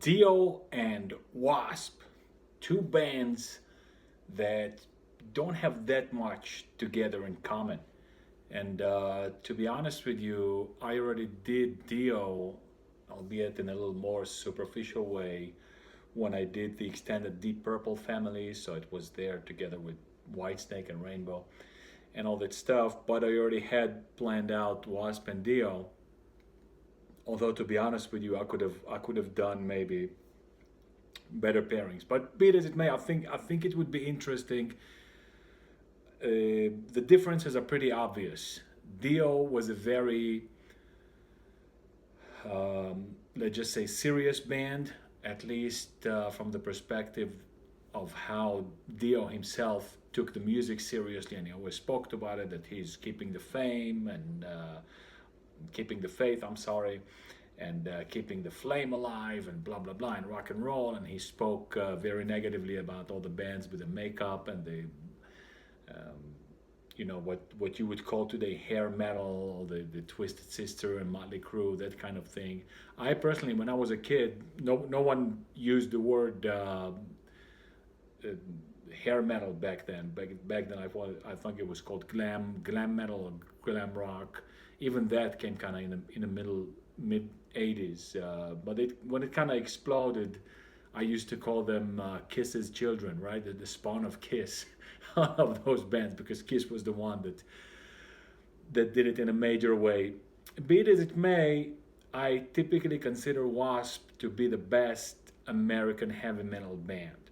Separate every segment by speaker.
Speaker 1: Dio and W.A.S.P, two bands that don't have that much together in common. And to be honest with you, I already did Dio, albeit in a little more superficial way, when I did the extended Deep Purple family. So it was there together with Whitesnake and Rainbow and all that stuff. But I already had planned out W.A.S.P and Dio. Although to be honest with you, I could have done maybe better pairings. But be it as it may, I think it would be interesting. The differences are pretty obvious. Dio was a very, let's just say, serious band, at least from the perspective of how Dio himself took the music seriously, and he always spoke about it that he's keeping the fame and keeping the faith. I'm sorry. And keeping the flame alive and blah blah blah and rock and roll, and he spoke very negatively about all the bands with the makeup and the what you would call today hair metal, the Twisted Sister and Motley Crue, that kind of thing. I personally, when I was a kid, no one used the word uh, hair metal back then. Back then, I think it was called glam metal or glam rock. Even that came kind of in the mid 80s. But when it kind of exploded, I used to call them Kiss's children, right? The spawn of Kiss, of those bands, because Kiss was the one that did it in a major way. Be it as it may, I typically consider W.A.S.P to be the best American heavy metal band.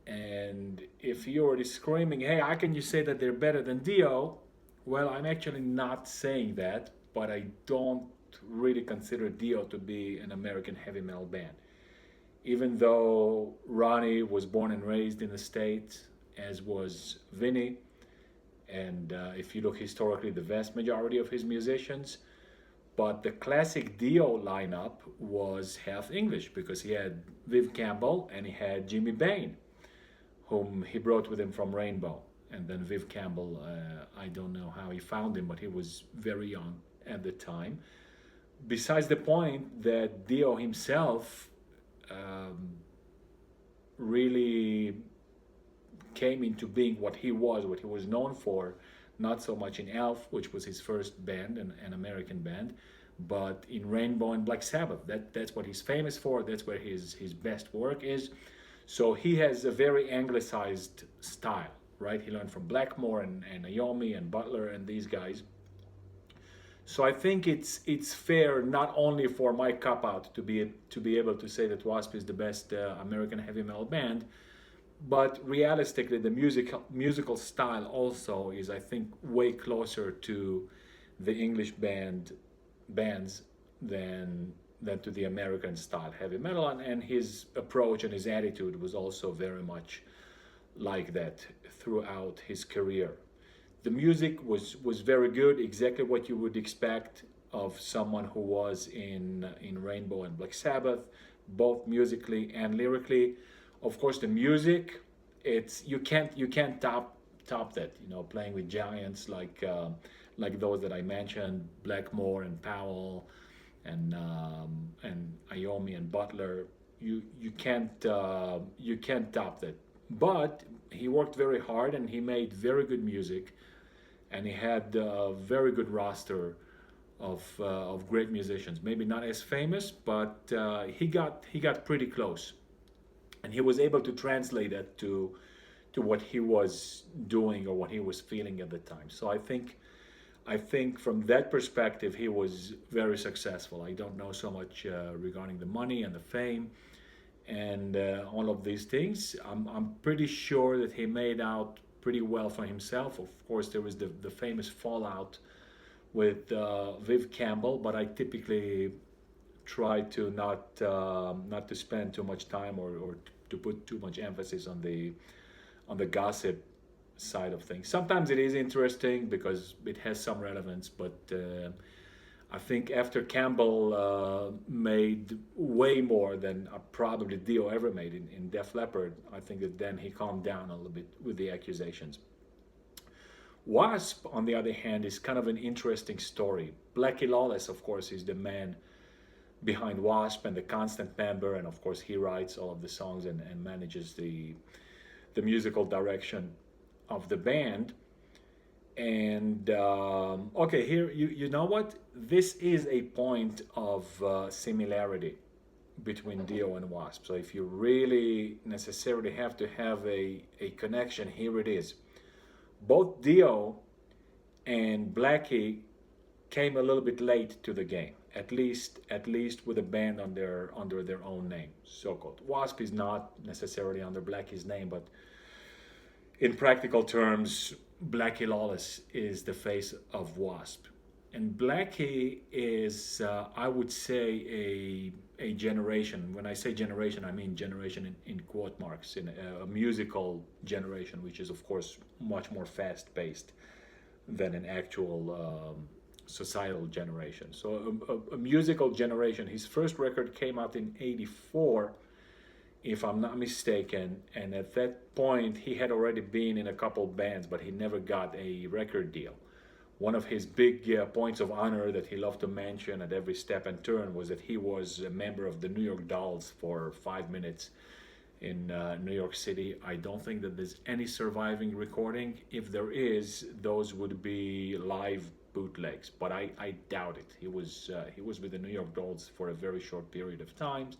Speaker 1: And if you're already screaming, hey, how can you say that they're better than Dio? Well, I'm actually not saying that, but I don't really consider Dio to be an American heavy metal band. Even though Ronnie was born and raised in the States, as was Vinny, and if you look historically, the vast majority of his musicians, but the classic Dio lineup was half English because he had Viv Campbell and he had Jimmy Bain, whom he brought with him from Rainbow. And then Viv Campbell, I don't know how he found him, but he was very young at the time. Besides the point that Dio himself um, really came into being what he was known for, not so much in Elf, which was his first band, an American band, but in Rainbow and Black Sabbath. That's what he's famous for. That's where his best work is. So he has a very anglicized style, right? He learned from Blackmore and Naomi and Butler and these guys. So I think it's fair not only for my cop out to be able to say that W.A.S.P is the best American heavy metal band, but realistically the musical style also is, I think, way closer to the English bands than to the American style heavy metal, and his approach and his attitude was also very much like that throughout his career. The music was very good, exactly what you would expect of someone who was in Rainbow and Black Sabbath, both musically and lyrically. Of course, the music, it's you can't top that. Playing with giants like those that I mentioned, Blackmore and Powell, and Iommi and Butler. You can't top that. But he worked very hard and he made very good music, and he had a very good roster of great musicians. Maybe not as famous, but he got pretty close, and he was able to translate that to what he was doing or what he was feeling at the time. So I think from that perspective, he was very successful. I don't know so much regarding the money and the fame and all of these things. I'm pretty sure that he made out pretty well for himself. Of course, there was the famous fallout with Viv Campbell, but I typically try to not to spend too much time or to put too much emphasis on the gossip side of things. Sometimes it is interesting because it has some relevance, but I think after Campbell made way more than probably Dio ever made in Def Leppard, I think that then he calmed down a little bit with the accusations. W.A.S.P, on the other hand, is kind of an interesting story. Blackie Lawless, of course, is the man behind W.A.S.P and the constant member, and of course he writes all of the songs and manages the musical direction of the band. And okay, here you know what? This is a point of similarity between Dio and W.A.S.P. So if you really necessarily have to have a connection, here it is. Both Dio and Blackie came a little bit late to the game. At least with a band on their under their own name, so-called. W.A.S.P is not necessarily under Blackie's name, but in practical terms, Blackie Lawless is the face of W.A.S.P. And Blackie is, I would say, a generation. When I say generation, I mean generation in quote marks, in a musical generation, which is, of course, much more fast-paced than an actual societal generation. So a musical generation. His first record came out in '84, if I'm not mistaken, and at that point he had already been in a couple bands, but he never got a record deal. One of his big points of honor that he loved to mention at every step and turn was that he was a member of the New York Dolls for 5 minutes in New York City. I don't think that there's any surviving recording. If there is, those would be live bootlegs, but I doubt it. He was with the New York Dolls for a very short period of time,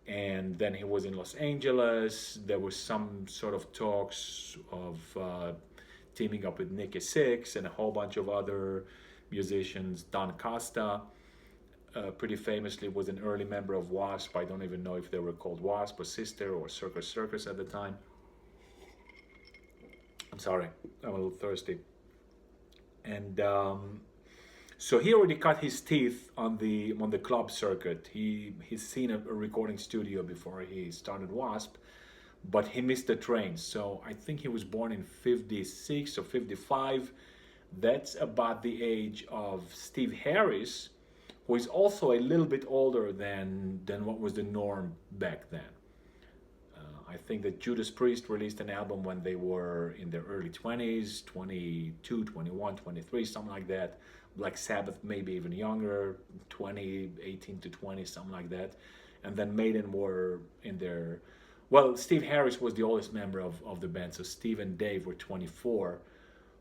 Speaker 1: and then he was in Los Angeles. There was some sort of talks of teaming up with Nicky Six and a whole bunch of other musicians. Don Costa, pretty famously, was an early member of W.A.S.P. I don't even know if they were called W.A.S.P or Sister or Circus Circus at the time. I'm sorry, I'm a little thirsty. And so he already cut his teeth on the club circuit. He's seen a recording studio before he started W.A.S.P, but he missed the train. So I think he was born in '56 or '55. That's about the age of Steve Harris, who is also a little bit older than what was the norm back then. I think that Judas Priest released an album when they were in their early 20s, 22, 21, 23, something like that. Black Sabbath, maybe even younger, 20, 18 to 20, something like that. And then Maiden were in their... Well, Steve Harris was the oldest member of the band, so Steve and Dave were 24,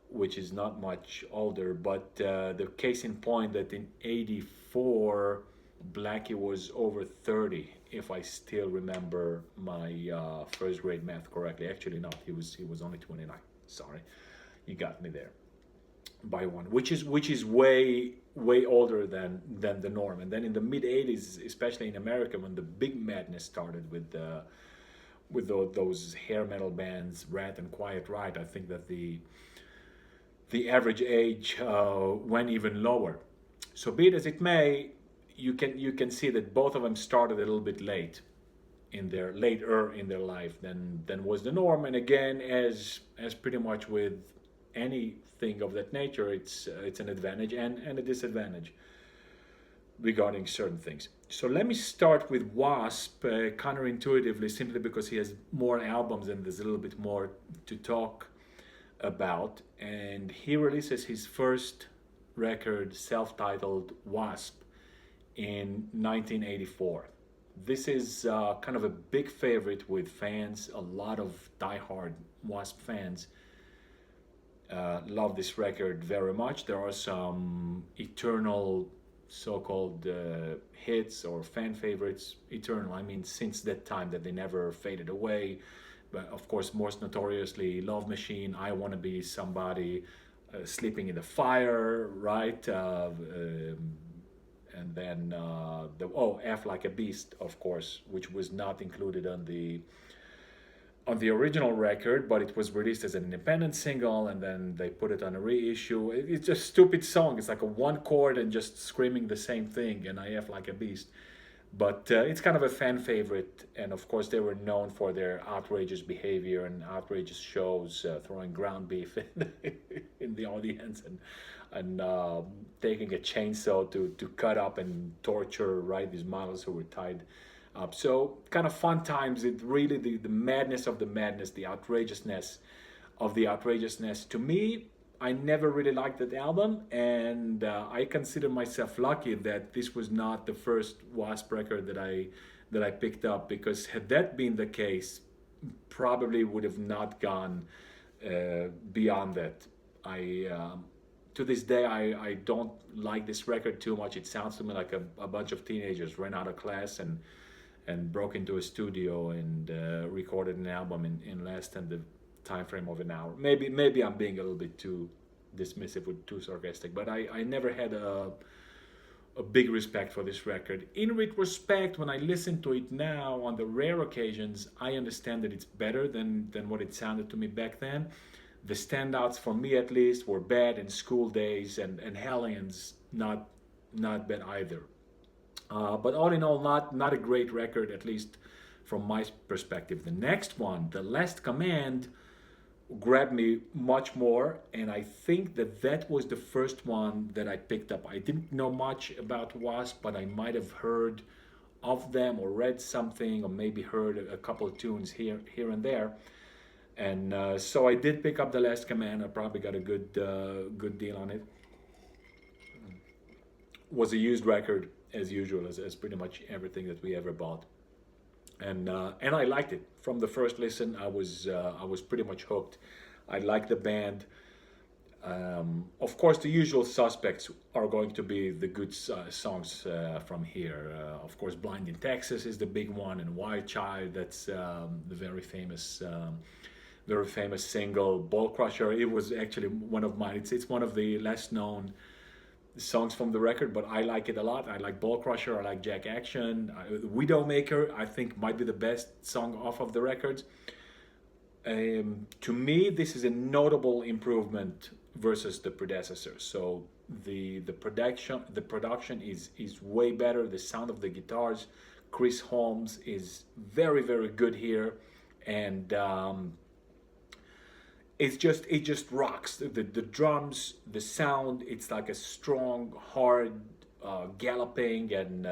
Speaker 1: which is not much older. But the case in point that in '84, Blackie was over 30, if I still remember my first grade math correctly. Actually, not. He was only 29. Sorry, you got me there by one, which is way older than the norm. And then in the mid '80s, especially in America, when the big madness started with those hair metal bands, Rat and Quiet Riot, I think that the average age went even lower. So be it as it may, you can see that both of them started a little bit later in their life than was the norm. And again, as pretty much with anything of that nature, it's an advantage and a disadvantage regarding certain things. So let me start with W.A.S.P. Counterintuitively, simply because he has more albums and there's a little bit more to talk about. And he releases his first record, self-titled W.A.S.P, in 1984. This is kind of a big favorite with fans. A lot of diehard W.A.S.P fans love this record very much. There are some eternal so-called hits or fan favorites. Eternal, I mean, since that time, that they never faded away. But of course, most notoriously, Love Machine, I Want to Be Somebody, Sleeping in the Fire, right? And then F Like a Beast, of course, which was not included on the original record, but it was released as an independent single, and then they put it on a reissue. It's a stupid song. It's like a one chord and just screaming the same thing, and I F Like a Beast. But it's kind of a fan favorite, and of course they were known for their outrageous behavior and outrageous shows, throwing ground beef in the audience and taking a chainsaw to cut up and torture, right, these models who were tied up. So kind of fun times. It really, the madness of the madness, the outrageousness of the outrageousness. To me, I never really liked that album, and I consider myself lucky that this was not the first Wasp record that I picked up, because had that been the case, probably would have not gone beyond that. I To this day, I don't like this record too much. It sounds to me like a bunch of teenagers ran out of class and broke into a studio and recorded an album in less than the time frame of an hour. Maybe I'm being a little bit too dismissive or too sarcastic, but I never had a big respect for this record. In retrospect, when I listen to it now, on the rare occasions, I understand that it's better than what it sounded to me back then. The standouts, for me at least, were Bad and School Days, and Hellions, not bad either. But all in all, not a great record, at least from my perspective. The next one, The Last Command, grabbed me much more, and I think that was the first one that I picked up. I didn't know much about Wasp, but I might have heard of them or read something, or maybe heard a couple of tunes here and there. And so I did pick up The Last Command. I probably got a good deal on it. Was a used record as usual, as pretty much everything that we ever bought. And I liked it from the first listen. I was pretty much hooked. I liked the band. Of course, the usual suspects are going to be the good songs from here. Of course, "Blind in Texas" is the big one, and "Wild Child." That's the very famous single. "Ball Crusher." It was actually one of mine. It's one of the less known songs from the record, but I like it a lot. I like "Ball Crusher." I like "Jack Action." "Widowmaker," I think, might be the best song off of the record. To me, this is a notable improvement versus the predecessor. So the production is way better. The sound of the guitars, Chris Holmes is very good here, and it just rocks. The drums, the sound, it's like a strong, hard galloping, and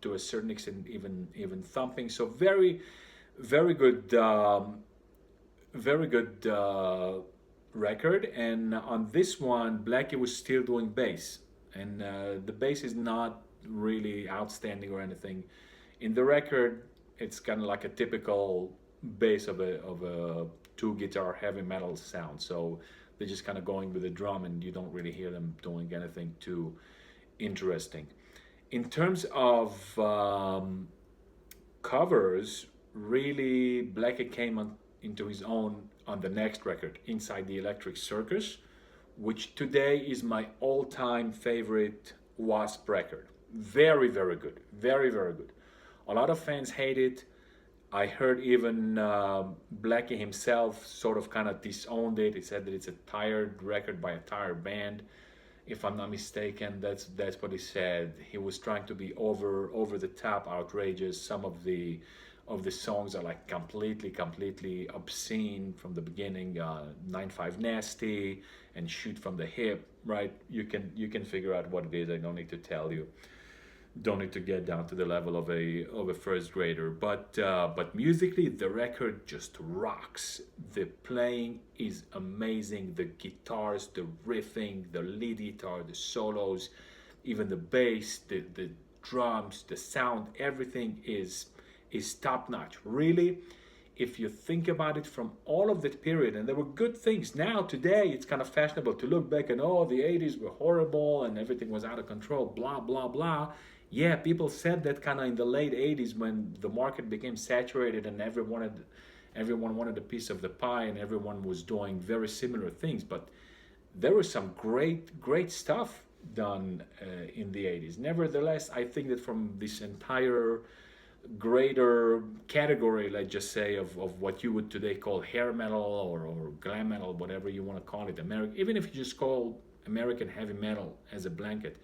Speaker 1: to a certain extent even thumping. So very good, very good record. And on this one, Blackie was still doing bass, and the bass is not really outstanding or anything. In the record, it's kind of like a typical bass of a two guitar heavy metal sound. So they're just kind of going with the drum, and you don't really hear them doing anything too interesting. In terms of covers, really, Blackie came into his own on the next record, "Inside the Electric Circus," which today is my all-time favorite Wasp record. Very good. Very good. A lot of fans hate it. I heard even Blackie himself sort of kind of disowned it. He said that it's a tired record by a tired band. If I'm not mistaken, that's what he said. He was trying to be over the top, outrageous. Some of the songs are like completely obscene from the beginning. 9-5 Nasty and Shoot from the Hip, right? You can figure out what it is. I don't need to tell you. Don't need to get down to the level of a first grader, but musically the record just rocks. The playing is amazing. The guitars, the riffing, the lead guitar, the solos, even the bass, the drums, the sound, everything is top notch. Really, if you think about it, from all of that period, and there were good things. Now today it's kind of fashionable to look back and, oh, the 80s were horrible and everything was out of control, blah blah blah. Yeah, people said that kind of in the late 80s, when the market became saturated and everyone wanted a piece of the pie, and everyone was doing very similar things. But there was some great stuff done in the 80s. Nevertheless, I think that from this entire greater category, let's just say, of what you would today call hair metal or glam metal, whatever you want to call it, even if you just call American heavy metal as a blanket,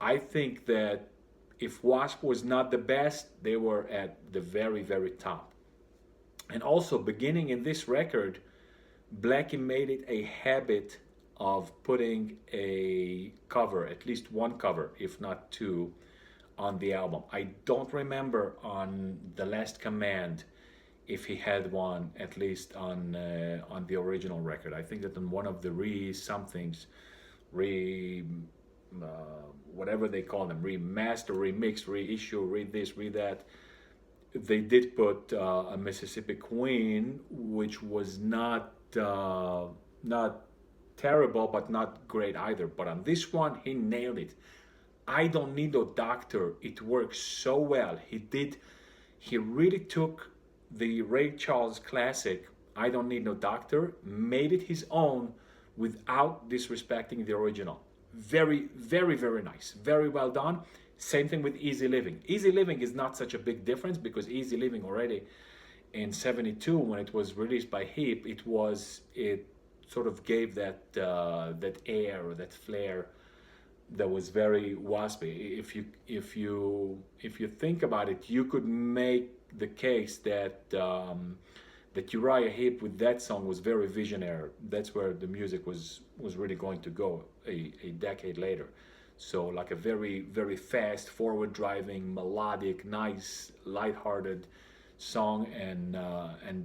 Speaker 1: I think that if Wasp was not the best, they were at the very top. And also, beginning in this record, Blackie made it a habit of putting a cover, at least one cover, if not two, on the album. I don't remember on The Last Command if he had one, at least on the original record. I think that on one of the re somethings, re uh, whatever they call them, remaster, remix, reissue, re this, re that, they did put a Mississippi Queen, which was not terrible, but not great either. But on this one, he nailed it. I don't need a doctor. It works so well. He really took the Ray Charles classic, I Don't Need No Doctor, made it his own without disrespecting the original. Very, very, very nice. Very well done. Same thing with Easy Living. Easy Living is not such a big difference because Easy Living already in 72, when it was released by Heap, it sort of gave that air or that flair that was very waspy. If you think about it, you could make the case that Uriah Heep with that song was very visionary. That's where the music was really going to go a decade later. So like a very very fast, forward driving, melodic, nice, lighthearted song, and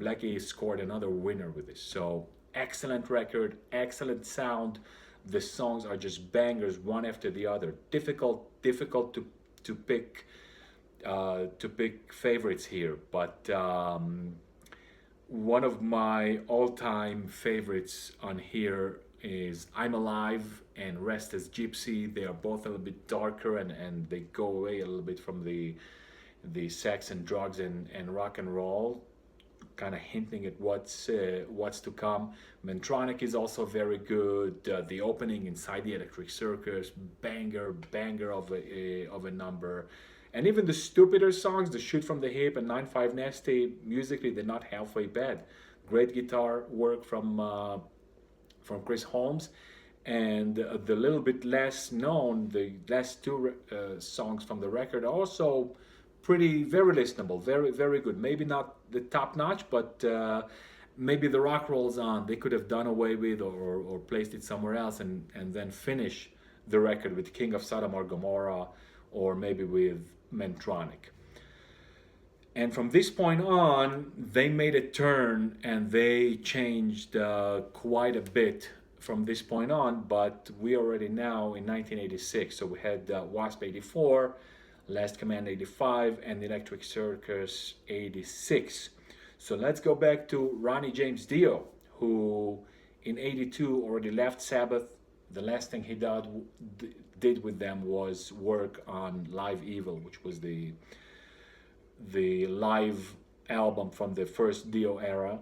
Speaker 1: Blackie scored another winner with this. So excellent record, excellent sound. The songs are just bangers one after the other. Difficult to pick favorites here, but one of my all-time favorites on here is I'm Alive and Rest as Gypsy. They are both a little bit darker, and they go away a little bit from the sex and drugs and rock and roll, kind of hinting at what's to come. Mentronic is also very good. The opening, Inside the Electric Circus, banger of a number. And even the stupider songs, the Shoot from the Hip and 9-5 Nasty, musically they're not halfway bad. Great guitar work from Chris Holmes, and the little bit less known, the last two songs from the record, are also very listenable, very good. Maybe not the top notch, but maybe the rock rolls on. They could have done away with or placed it somewhere else, and then finish the record with King of Sodom or Gomorrah, or maybe with Mentronic. And from this point on, they made a turn and they changed quite a bit from this point on. But we already now in 1986, so we had W.A.S.P 84, Last Command 85, and Electric Circus 86. So let's go back to Ronnie James Dio, who in 82 already left Sabbath. The last thing he did with them was work on Live Evil, which was the live album from the first Dio era.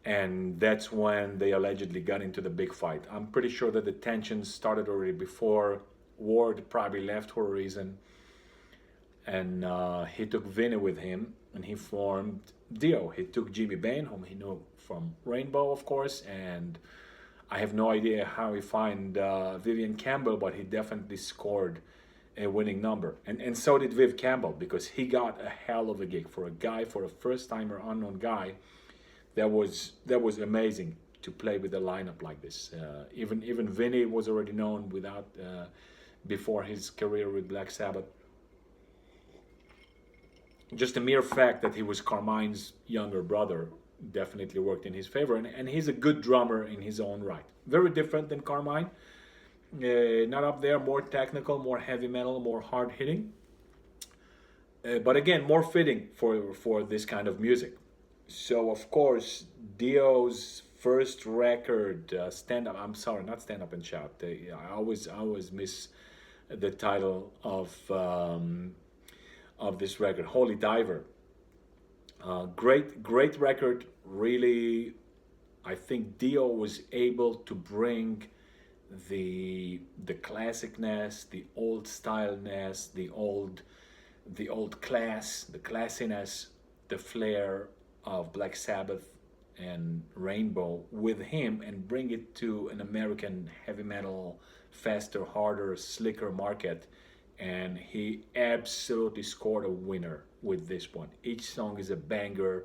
Speaker 1: And that's when they allegedly got into the big fight. I'm pretty sure that the tensions started already before. Ward probably left for a reason, and he took Vinny with him, and he formed Dio. He took Jimmy Bain, whom he knew from Rainbow, of course, and I have no idea how he found Vivian Campbell, but he definitely scored a winning number. And so did Viv Campbell, because he got a hell of a gig for a first-timer unknown guy. That was amazing to play with a lineup like this. Even Vinny was already known before his career with Black Sabbath. Just the mere fact that he was Carmine's younger brother definitely worked in his favor, and he's a good drummer in his own right. Very different than Carmine. Not up there, more technical, more heavy metal, more hard hitting. But again, more fitting for this kind of music. So of course, Dio's first record, stand up. I'm sorry, not Stand Up and Shout. I always miss the title of this record, Holy Diver. Great record. Really, I think Dio was able to bring the classicness, the old styleness, the old class, the classiness, the flair of Black Sabbath and Rainbow with him, and bring it to an American heavy metal, faster, harder, slicker market. And he absolutely scored a winner with this one. Each song is a banger.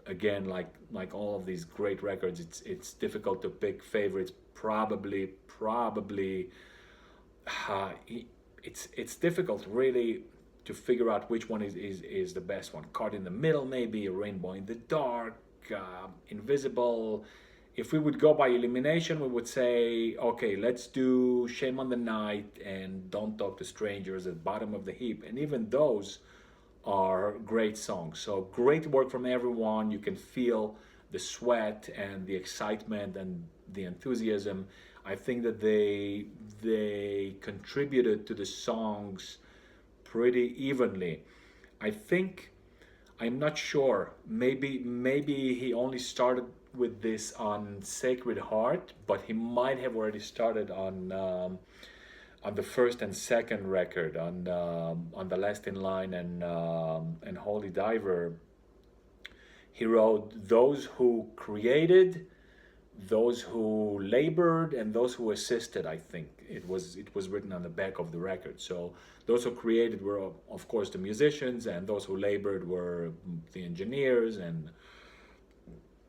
Speaker 1: Again, like all of these great records, it's difficult to pick favorites. Probably, it's difficult really to figure out which one is the best one. Caught in the Middle, maybe, a Rainbow in the Dark, Invisible. If we would go by elimination, we would say, okay, let's do Shame on the Night and Don't Talk to Strangers at bottom of the heap. And even those are great songs. So great work from everyone. You can feel the sweat and the excitement and the enthusiasm. I think that they contributed to the songs pretty evenly. I think, I'm not sure. Maybe he only started with this on Sacred Heart, but he might have already started on the first and second record, on the Last in Line and Holy Diver. He wrote those who created, those who labored, and those who assisted. I think it was written on the back of the record. So those who created were, of course, the musicians, and those who labored were the engineers and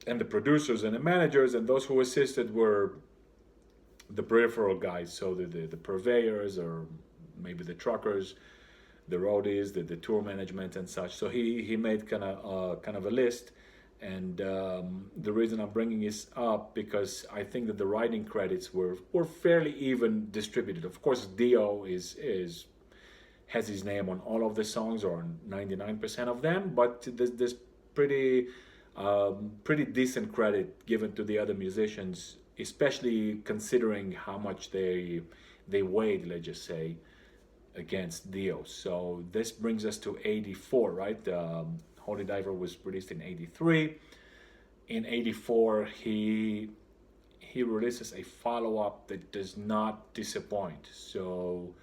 Speaker 1: the producers and the managers, and those who assisted were the peripheral guys, so the purveyors, or maybe the truckers, the roadies, the tour management and such. So he made kind of a list, and the reason I'm bringing this up, because I think that the writing credits were fairly even distributed. Of course, Dio has his name on all of the songs, or on 99% of them, but there's pretty decent credit given to the other musicians, especially considering how much they weighed, let's just say, against Dio. So this brings us to 84, right? Holy Diver was released in 83. In 84, he releases a follow-up that does not disappoint. So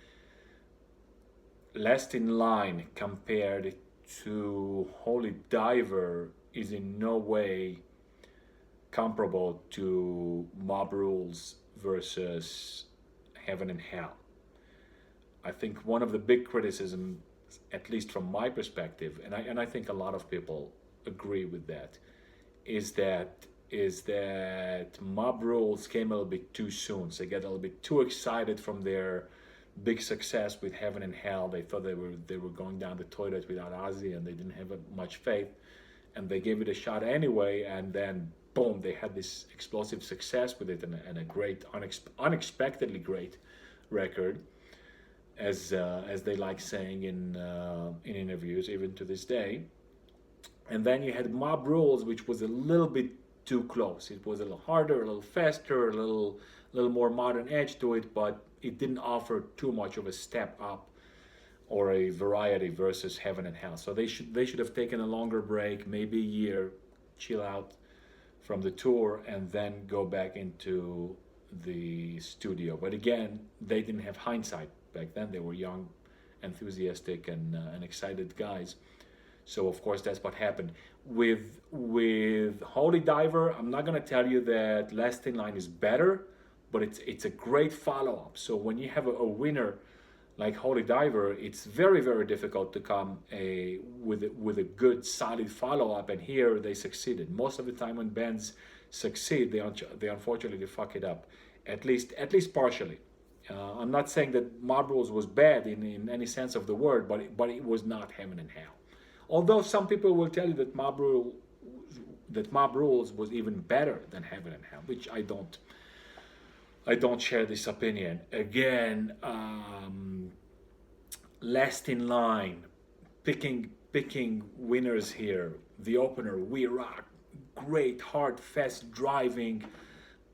Speaker 1: Last in Line compared to Holy Diver is in no way comparable to Mob Rules versus Heaven and Hell. I think one of the big criticisms, at least from my perspective, and I think a lot of people agree with that, is that Mob Rules came a little bit too soon. So they get a little bit too excited from their big success with Heaven and Hell. They thought they were going down the toilet without Ozzy, and they didn't have much faith, and they gave it a shot anyway, and then boom, they had this explosive success with it, and a great, unexpectedly great record, as they like saying in interviews, even to this day. And then you had Mob Rules, which was a little bit too close. It was a little harder, a little faster, a little more modern edge to it, but it didn't offer too much of a step up or a variety versus Heaven and Hell. So they should have taken a longer break, maybe a year, chill out from the tour, and then go back into the studio. But again, they didn't have hindsight back then. They were young, enthusiastic, and excited guys. So of course that's what happened. With Holy Diver, I'm not gonna tell you that Last in Line is better, but it's a great follow-up. So when you have a winner like Holy Diver, it's very, very difficult to come with a good, solid follow-up, and here they succeeded. Most of the time when bands succeed, they unfortunately fuck it up, at least partially. I'm not saying that Mob Rules was bad in any sense of the word, but it was not Heaven and Hell. Although some people will tell you that Mob Rules was even better than Heaven and Hell, which I don't share this opinion. Again, Last in Line, picking winners here. The opener, We Rock, great, hard, fast driving.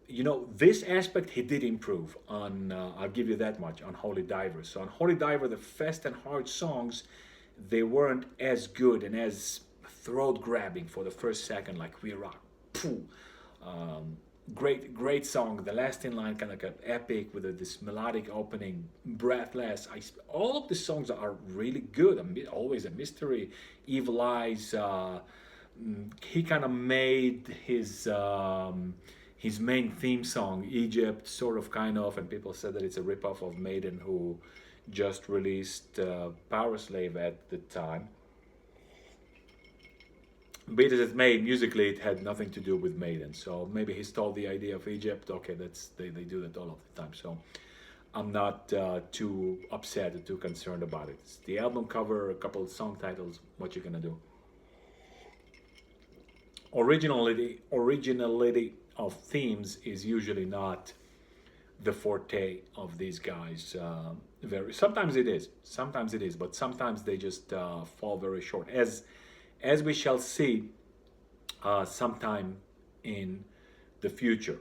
Speaker 1: You know, this aspect he did improve on, I'll give you that much, on Holy Diver. So on Holy Diver, the fast and hard songs, they weren't as good and as throat-grabbing for the first second like We Rock. Great song. The Last in Line, kind of like an epic with this melodic opening, Breathless. All of the songs are really good. Always a Mystery, Evil Eyes. He kind of made his main theme song, Egypt, sort of, kind of, and people said that it's a ripoff of Maiden, who just released Power Slave at the time. Be it as it may, musically it had nothing to do with Maiden. So maybe he stole the idea of Egypt. Okay, they do that all of the time. So I'm not too upset or too concerned about it. It's the album cover, a couple of song titles. What you gonna do? Originality of themes is usually not the forte of these guys. Very sometimes it is, but sometimes they just fall very short, as we shall see sometime in the future.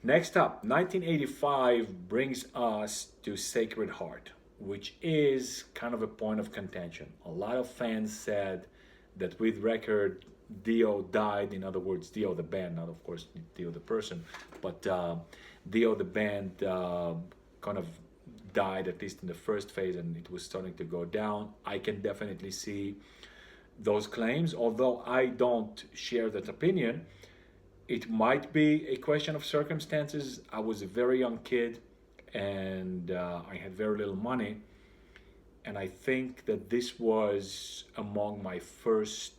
Speaker 1: Next up, 1985 brings us to Sacred Heart, which is kind of a point of contention. A lot of fans said that with record, Dio died. In other words, Dio the band, not of course Dio the person, but Dio the band kind of died, at least in the first phase, and it was starting to go down. I can definitely see those claims, although I don't share that opinion. It might be a question of circumstances. I was a very young kid, and I had very little money, and I think that this was among my first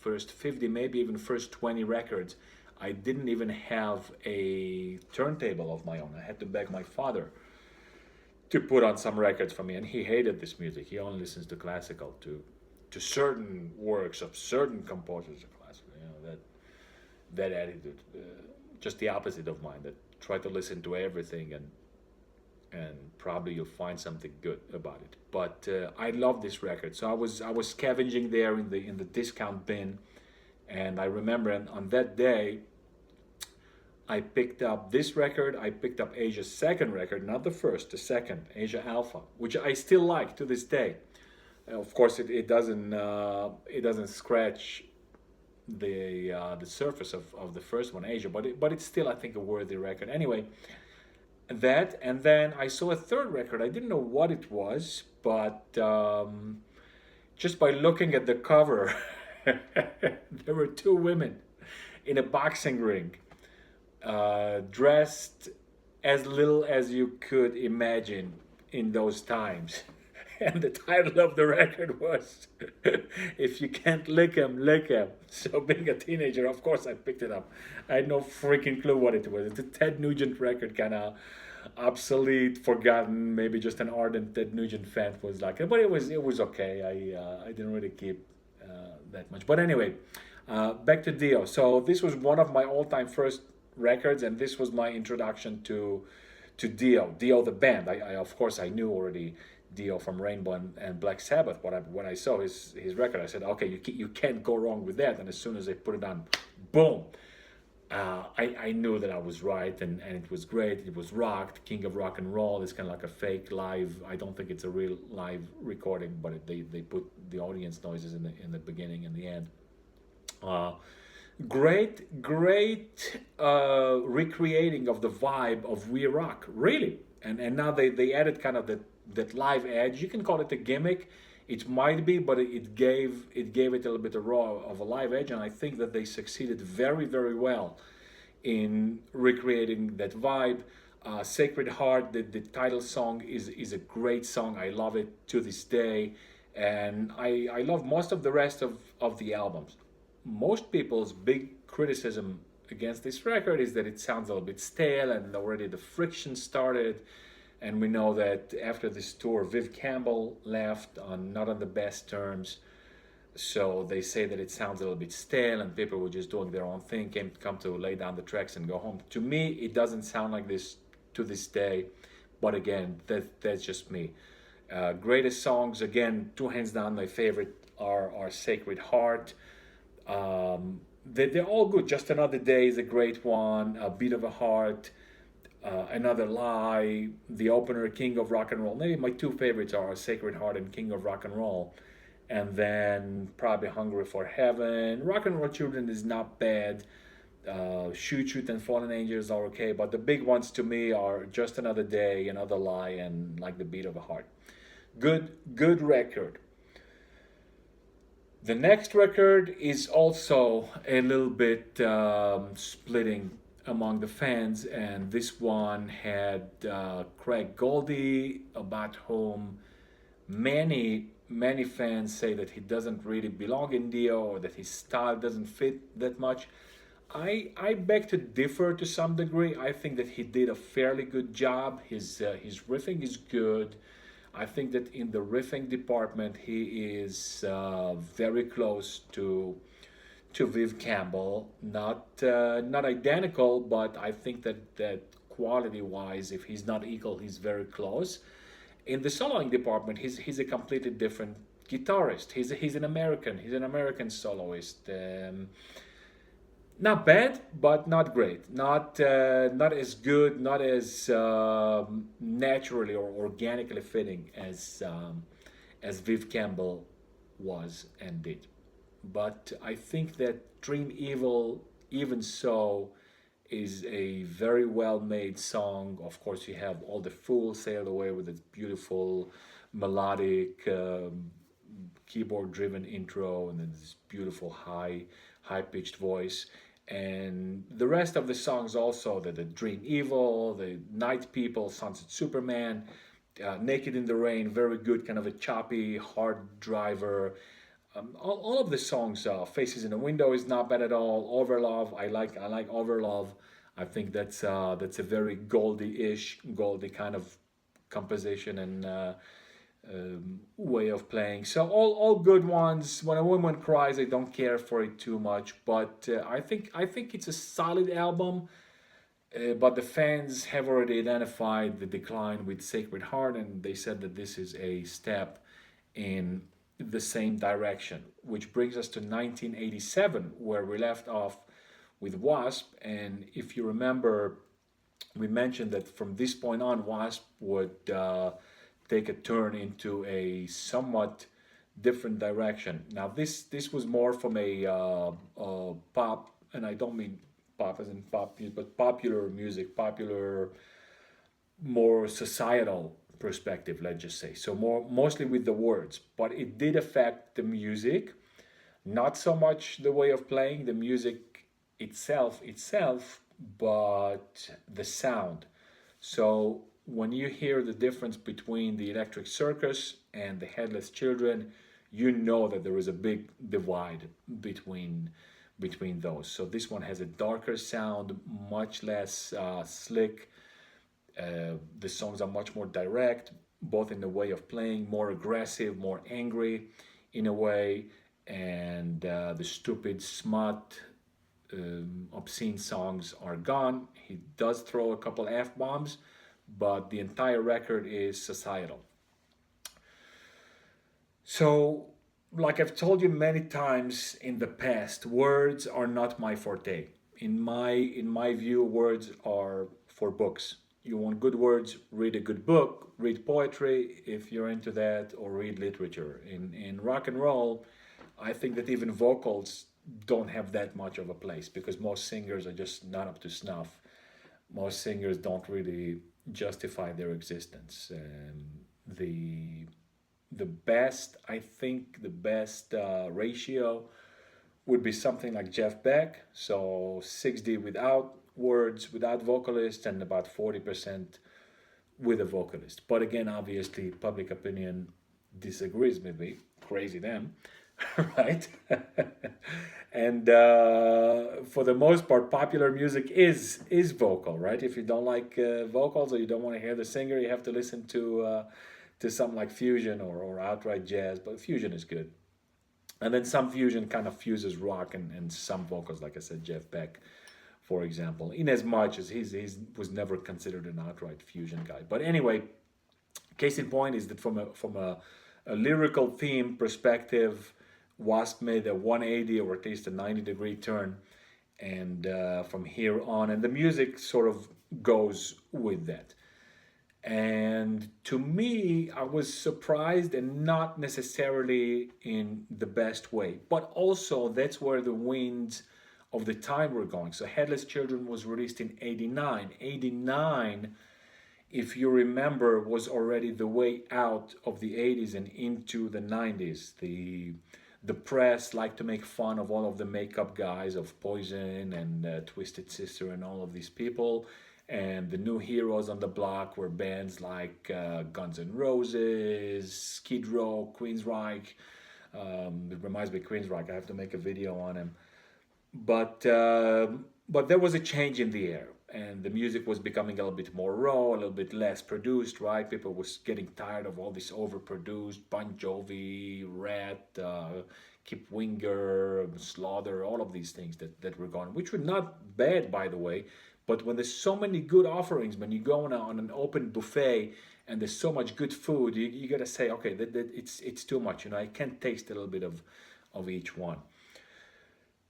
Speaker 1: 50, maybe even first 20 records. I didn't even have a turntable of my own. I had to beg my father to put on some records for me, and he hated this music. He only listens to classical, to certain works of certain composers of classical. That attitude, just the opposite of mine. That try to listen to everything, and probably you'll find something good about it. But I love this record. So I was scavenging there in the discount bin, and I remember on that day I picked up this record. I picked up Asia's second record, not the first, the second, Asia Alpha, which I still like to this day. Of course, it doesn't scratch the surface of the first one, Asia, but it's still, I think, a worthy record. Anyway, that, and then I saw a third record. I didn't know what it was, but just by looking at the cover, there were two women in a boxing ring, dressed as little as you could imagine in those times. And the title of the record was "If You Can't Lick 'Em, Lick 'Em." So being a teenager, of course I picked it up. I had no freaking clue what it was. It's a Ted Nugent record, kind of obsolete, forgotten. Maybe just an ardent Ted Nugent fan was like it, but it was okay. I didn't really keep that much. But anyway, back to Dio. So this was one of my all-time first records, and this was my introduction to Dio the band. I of course I knew already Dio from Rainbow and Black Sabbath. When I saw his record, I said, okay, you can't go wrong with that. And as soon as I put it on, boom, I knew that I was right, and it was great. It was rocked, King of Rock and Roll. It's kind of like a fake live. I don't think it's a real live recording, but they put the audience noises in the beginning and the end. Great recreating of the vibe of We Rock, really. And now they added kind of that live edge. You can call it a gimmick. It might be, but it gave it a little bit of a live edge, and I think that they succeeded very, very well in recreating that vibe. Sacred Heart, the title song is a great song. I love it to this day, and I love most of the rest of the albums. Most people's big criticism against this record is that it sounds a little bit stale, and already the friction started. And we know that after this tour, Viv Campbell left not on the best terms. So they say that it sounds a little bit stale, and people were just doing their own thing, come to lay down the tracks and go home. To me, it doesn't sound like this to this day. But again, that's just me. Greatest songs, again, two hands down, my favorite are Sacred Heart. They're all good. Just Another Day is a great one. A Beat of a Heart. Another Lie, the opener, King of Rock and Roll. Maybe my two favorites are Sacred Heart and King of Rock and Roll. And then probably Hungry for Heaven. Rock and Roll Children is not bad. Shoot Shoot and Fallen Angels are okay. But the big ones to me are Just Another Day, Another Lie, and like the Beat of a Heart. Good record. The next record is also a little bit splitting among the fans, and this one had Craig Goldie, about whom many fans say that he doesn't really belong in Dio, or that his style doesn't fit that much. I beg to differ to some degree. I think that he did a fairly good job. His riffing is good. I think that in the riffing department, he is very close to Viv Campbell. Not identical, but I think that quality wise, if he's not equal, he's very close. In the soloing department, he's a completely different guitarist. He's an American. He's an American soloist. Not bad, but not great. Not as good, not as naturally or organically fitting as Viv Campbell was and did. But I think that Dream Evil, even so, is a very well made song. Of course, you have All the Fools Sailed Away with its beautiful melodic keyboard driven intro and then this beautiful high pitched voice. And the rest of the songs also, the Dream Evil, the Night People, Sunset Superman, Naked in the Rain, very good, kind of a choppy, hard driver. All of the songs, Faces in the Window is not bad at all. Overlove, I like Overlove. I think that's a very Goldie-ish, Goldie kind of composition and way of playing. So all good ones. When a Woman Cries, I don't care for it too much, but I think it's a solid album. But the fans have already identified the decline with Sacred Heart, and they said that this is a step in the same direction, which brings us to 1987, where we left off with W.A.S.P. And if you remember, we mentioned that from this point on, W.A.S.P. would take a turn into a somewhat different direction. Now, this was more from a pop, and I don't mean pop as in pop music, but popular music, popular, more societal perspective, let's just say. So more mostly with the words, but it did affect the music, not so much the way of playing the music itself, but the sound. So when you hear the difference between the Electric Circus and the Headless Children, you know that there is a big divide between those. So this one has a darker sound, much less slick. The songs are much more direct, both in the way of playing, more aggressive, more angry in a way, and the stupid smut, obscene songs are gone. He does throw a couple F bombs, but the entire record is societal. So, like I've told you many times in the past, words are not my forte. In my view, words are for books. You want good words, read a good book, read poetry if you're into that, or read literature. In rock and roll, I think that even vocals don't have that much of a place because most singers are just not up to snuff. Most singers don't really justify their existence. The best, I think, the best ratio would be something like Jeff Beck. So 60 without words, without vocalist, and about 40% with a vocalist. But again, obviously, public opinion disagrees with me. Crazy them, right? And for the most part, popular music is vocal, right? If you don't like vocals or you don't want to hear the singer, you have to listen to something like fusion or outright jazz. But fusion is good. And then some fusion kind of fuses rock and some vocals, like I said, Jeff Beck, for example, in as much as he's was never considered an outright fusion guy. But anyway, case in point is that from a lyrical theme perspective, W.A.S.P made a 180 or at least a 90-degree turn, and from here on, and the music sort of goes with that. And to me, I was surprised and not necessarily in the best way, but also that's where the winds of the time were going. So Headless Children was released in 89. 89, if you remember, was already the way out of the 80s and into the 90s. The press liked to make fun of all of the makeup guys of Poison and Twisted Sister and all of these people. And the new heroes on the block were bands like Guns N' Roses, Skid Row, Queensryche. It reminds me of Queensryche. I have to make a video on him. But there was a change in the air, and the music was becoming a little bit more raw, a little bit less produced. Right, people was getting tired of all this overproduced Bon Jovi, Rat, Kip Winger, Slaughter, all of these things that were gone, which were not bad, by the way. But when there's so many good offerings, when you go on an open buffet and there's so much good food, you gotta say, okay, that it's too much. You know, I can't taste a little bit of each one.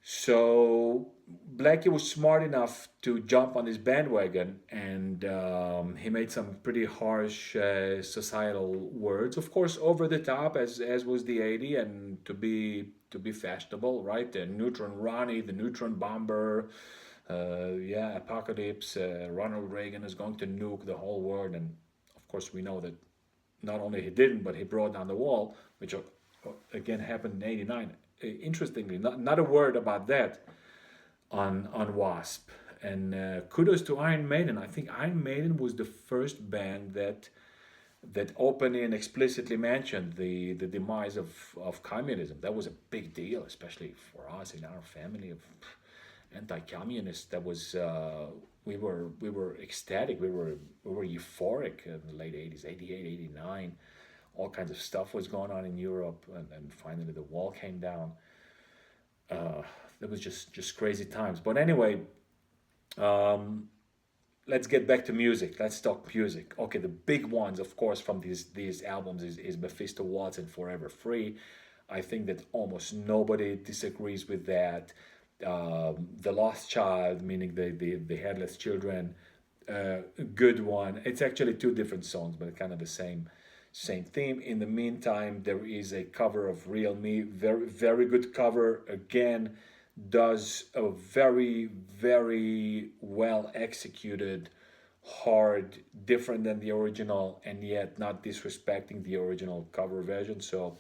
Speaker 1: So Blackie was smart enough to jump on this bandwagon, and he made some pretty harsh societal words, of course, over the top, as was the '80s, and to be fashionable, right? The neutron Ronnie, the neutron bomber, yeah, apocalypse. Ronald Reagan is going to nuke the whole world, and of course, we know that not only he didn't, but he brought down the wall, which again happened in '89. Interestingly, not a word about that on WASP. And kudos to Iron Maiden. I think Iron Maiden was the first band that openly and explicitly mentioned the demise of communism. That was a big deal, especially for us in our family of anti-communists. That was we were ecstatic. We were euphoric in the late '80s, '88, '89. All kinds of stuff was going on in Europe, and finally the wall came down. Uh, it was just crazy times. But anyway, um, let's get back to music. Let's talk music. Okay, the big ones, of course, from these albums is Mephisto Waltz and Forever Free. I think that almost nobody disagrees with that. The Lost Child, meaning the Headless Children, a good one. It's actually two different songs, but kind of the same theme. In the meantime, there is a cover of Real Me, very very good cover. Again, does a very well executed, hard, different than the original, and yet not disrespecting the original cover version. So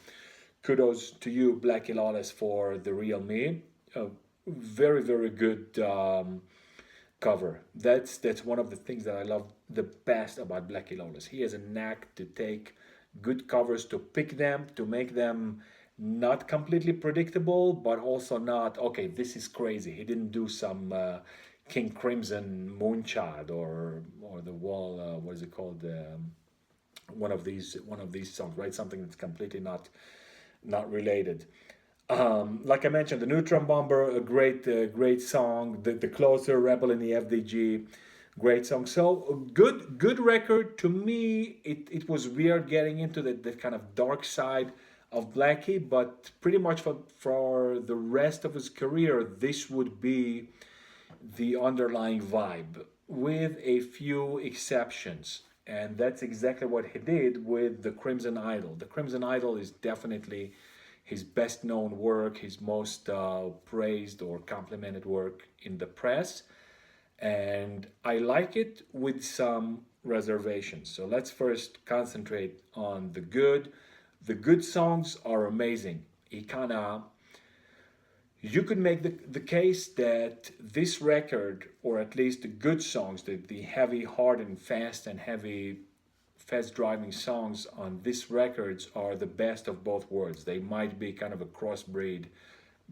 Speaker 1: kudos to you, Blackie Lawless, for the Real Me. Very good cover. That's one of the things that I love the best about Blackie Lawless. He has a knack to take good covers, to pick them, to make them not completely predictable, but also not, okay, this is crazy. He didn't do some King Crimson Moonchild or the Wall. What is it called? One of these songs, right? Something that's completely not related. Like I mentioned, the Neutron Bomber, a great song. The Closer, Rebel in the FDG, great song. So good record. To me, it was weird getting into the kind of dark side of Blackie, but pretty much for the rest of his career, this would be the underlying vibe, with a few exceptions. And that's exactly what he did with the Crimson Idol. The Crimson Idol is definitely his best known work, his most praised or complimented work in the press. And I like it with some reservations. So let's first concentrate on the good. The good songs are amazing. He kind of, you could make the case that this record, or at least the good songs, the heavy, hard, and fast driving songs on these records are the best of both worlds. They might be kind of a crossbreed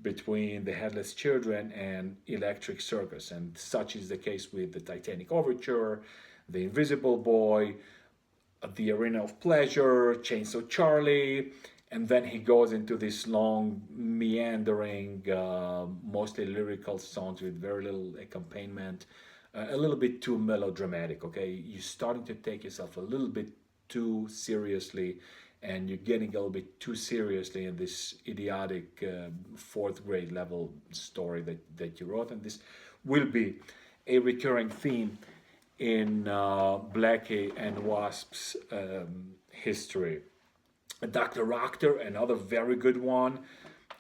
Speaker 1: between the Headless Children and Electric Circus, and such is the case with the Titanic Overture, the Invisible Boy, the Arena of Pleasure, Chainsaw Charlie, and then he goes into this long, meandering, mostly lyrical songs with very little accompaniment, a little bit too melodramatic. Okay, you're starting to take yourself a little bit too seriously, and you're getting a little bit too seriously in this idiotic fourth grade level story that you wrote, and this will be a recurring theme in Blackie and Wasp's history. Dr. Rocker, another very good one.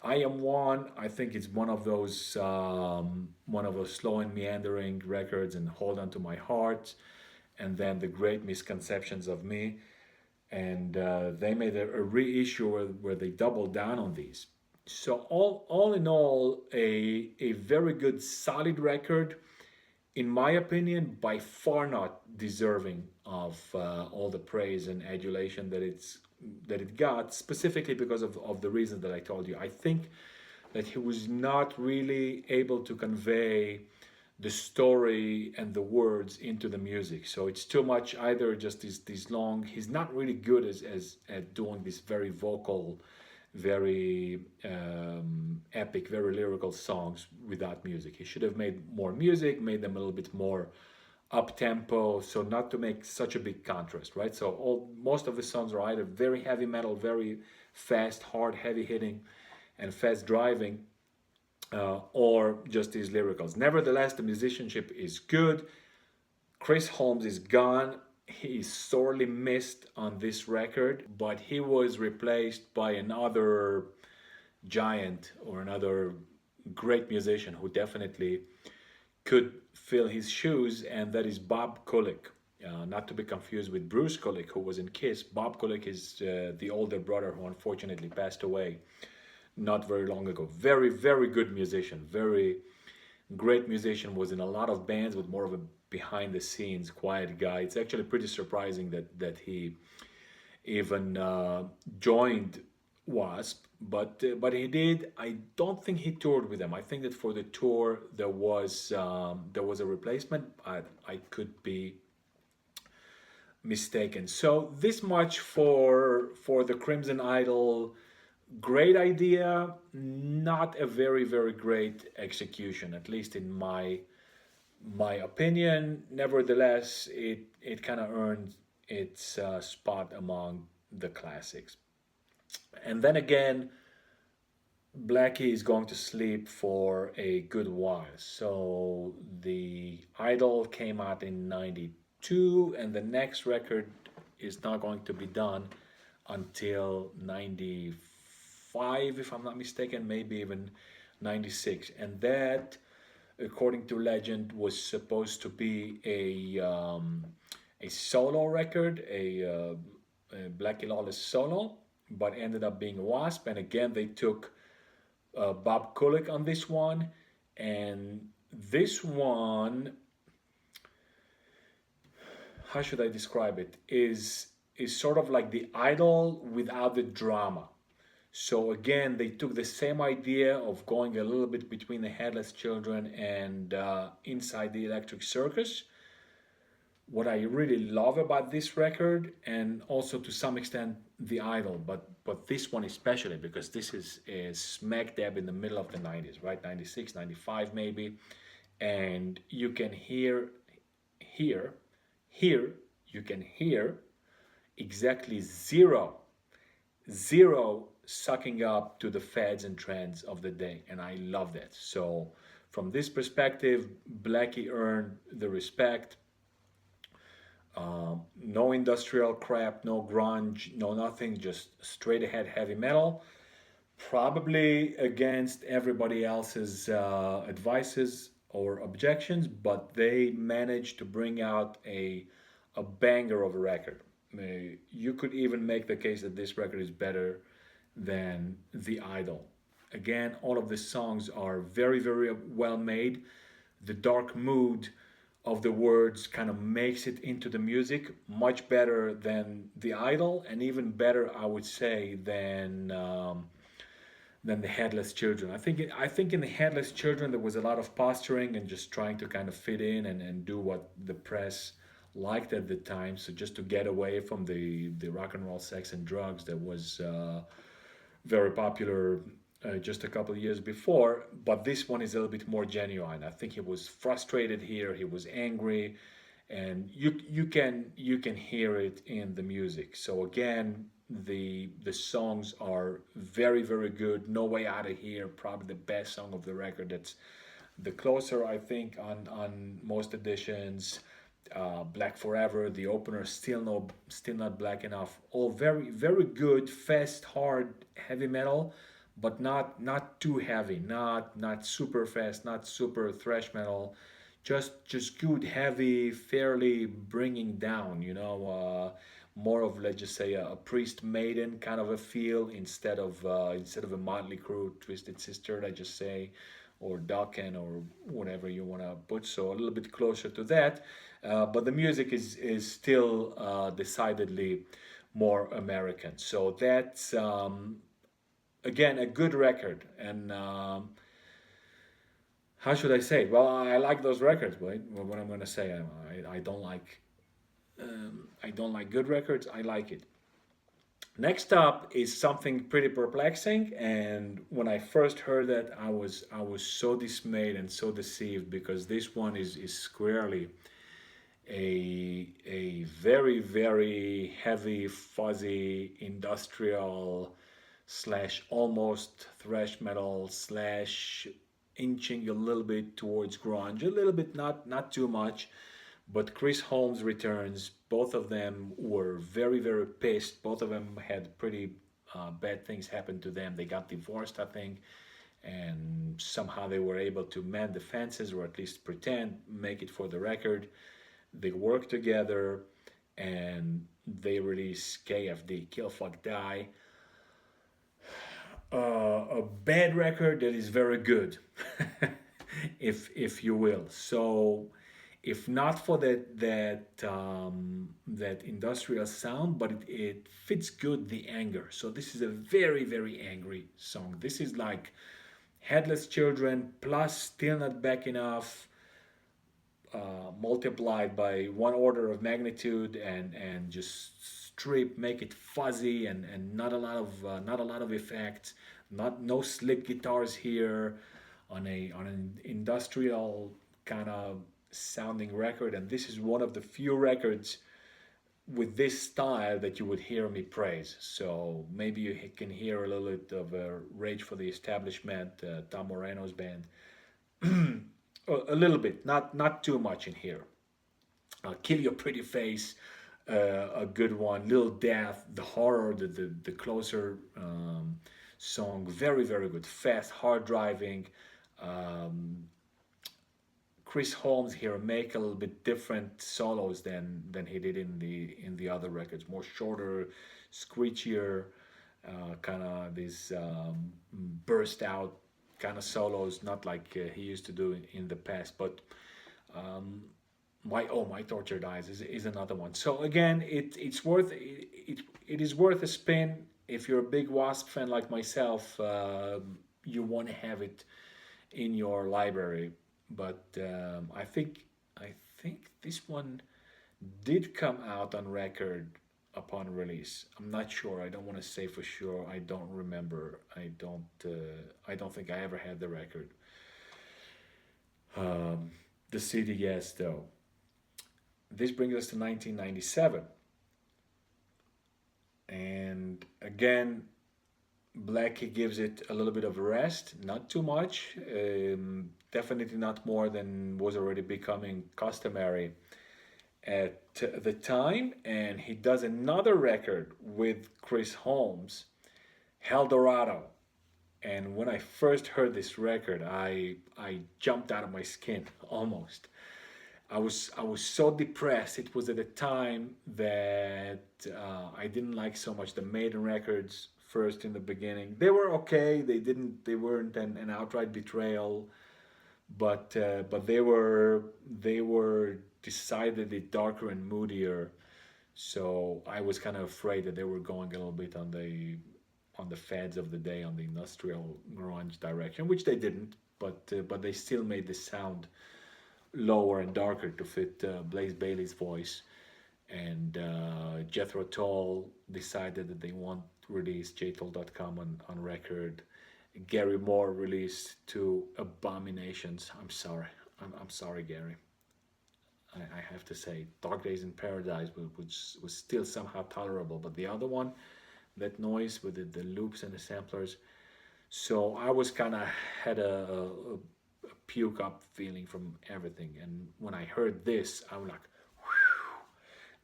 Speaker 1: I Am One. I think it's one of those slow and meandering records, and Hold On to My Heart, and then The Great Misconceptions of Me. And they made a reissue where they doubled down on these. So all in all, a very good, solid record. In my opinion, by far not deserving of all the praise and adulation that it got, specifically because of the reasons that I told you. I think that he was not really able to convey the story and the words into the music. So it's too much either just these long. He's not really good as at doing this very vocal, very epic, very lyrical songs without music. He should have made more music, made them a little bit more up tempo, so not to make such a big contrast, right? So most of the songs are either very heavy metal, very fast, hard, heavy hitting, and fast driving, or just these lyricals. Nevertheless, the musicianship is good. Chris Holmes is gone. He is sorely missed on this record, but he was replaced by another giant or another great musician who definitely could fill his shoes, and that is Bob Kulick. Not to be confused with Bruce Kulick, who was in Kiss. Bob Kulick is the older brother who unfortunately passed away not very long ago. Very, very good musician. Very great musician. Was in a lot of bands, with more of a behind the scenes, quiet guy. It's actually pretty surprising that he even joined W.A.S.P. But he did. I don't think he toured with them. I think that for the tour there was a replacement. I could be mistaken. So this much for the Crimson Idol. Great idea, not a very great execution, at least in my opinion. Nevertheless, it kind of earned its spot among the classics. And then again, Blackie is going to sleep for a good while. So the Idol came out in '92, and the next record is not going to be done until '95, if I'm not mistaken, maybe even '96. And that, according to legend, was supposed to be a solo record, a Blackie Lawless solo, but ended up being W.A.S.P. And again, they took Bob Kulick on this one. And this one, how should I describe it, is sort of like the Idol without the drama. So again, they took the same idea of going a little bit between the Headless Children and Inside the Electric Circus. What I really love about this record, and also to some extent the Idol, but this one especially, because this is smack dab in the middle of the '90s, right? '96, '95 maybe, and you can hear, you can hear exactly zero sucking up to the fads and trends of the day, and I love that. So from this perspective, Blackie earned the respect. No industrial crap, no grunge, no nothing, just straight ahead heavy metal. Probably against everybody else's advices or objections, but they managed to bring out a banger of a record. You could even make the case that this record is better than The Idol. Again, all of the songs are very well made. The dark mood of the words kind of makes it into the music much better than The Idol, and even better, I would say, than the Headless Children. I think in the Headless Children there was a lot of posturing and just trying to kind of fit in and do what the press liked at the time. So just to get away from the rock and roll, sex and drugs that was very popular just a couple of years before. But this one is a little bit more genuine. I think he was frustrated here. He was angry, and you can hear it in the music. So again, the songs are very good. No Way Out of Here, probably the best song of the record. That's the closer, I think, on most editions. Black Forever, the opener, still not black enough. All very good, fast, hard, heavy metal, but not too heavy, not super fast, not super thrash metal. Just good, heavy, fairly bringing down. More of, let's just say, a Priest Maiden kind of a feel, instead of a Motley Crue, Twisted Sister, let's just say, or Dokken, or whatever you want to put. So a little bit closer to that, but the music is still decidedly more American. So that's again, a good record. And how should I say it? Well, I like those records, but what I'm gonna say, I don't like I don't like good records. I like it. Next up is something pretty perplexing, and when I first heard that, I was so dismayed and so deceived, because this one is squarely a very very heavy, fuzzy, industrial slash almost thrash metal slash inching a little bit towards grunge, a little bit, not too much. But Chris Holmes returns. Both of them were very, very pissed. Both of them had pretty bad things happen to them. They got divorced, I think, and somehow they were able to mend the fences, or at least pretend, make it for the record. They worked together, and they released KFD, Kill Fuck Die, a bad record that is very good, if you will. So, if not for that industrial sound, but it fits good the anger. So this is a very very angry song. This is like Headless Children plus Still Not Back Enough, multiplied by one order of magnitude, and just strip, make it fuzzy, and not a lot of effects, not no slick guitars here, on an industrial kind of sounding record. And this is one of the few records with this style that you would hear me praise. So maybe you can hear a little bit of a Rage for the Establishment, Tom Moreno's band, a little bit, not too much in here. Kill Your Pretty Face, a good one. Little Death, the horror, the closer song, very very good. Fast, hard driving. Um, Chris Holmes here make a little bit different solos than he did in the other records. More shorter, screechier, kind of these burst out kind of solos, not like he used to do in the past. But um, my Tortured Eyes is another one. So again, it is worth a spin if you're a big Wasp fan like myself. You want to have it in your library. But I think this one did come out on record upon release. I'm not sure. I don't want to say for sure. I don't remember. I don't think I ever had the record. Um, the CD, yes, though. This brings us to 1997, and again, Blackie gives it a little bit of a rest, not too much, definitely not more than was already becoming customary at the time. And he does another record with Chris Holmes, Eldorado. And when I first heard this record, I jumped out of my skin almost. I was so depressed. It was at a time that I didn't like so much the Maiden records first in the beginning. They were okay. They weren't an outright betrayal, but they were decidedly darker and moodier. So I was kind of afraid that they were going a little bit on the fads of the day, on the industrial grunge direction, which they didn't. But they still made the sound lower and darker to fit Blaze Bailey's voice. And Jethro Tull decided that they want to release jtoll.com on record. Gary Moore released two abominations. I'm sorry. I'm sorry, Gary. I have to say, Dark Days in Paradise was still somehow tolerable, but the other one, that noise with the loops and the samplers. So I was kind of had a puke up feeling from everything. And when I heard this, I was like,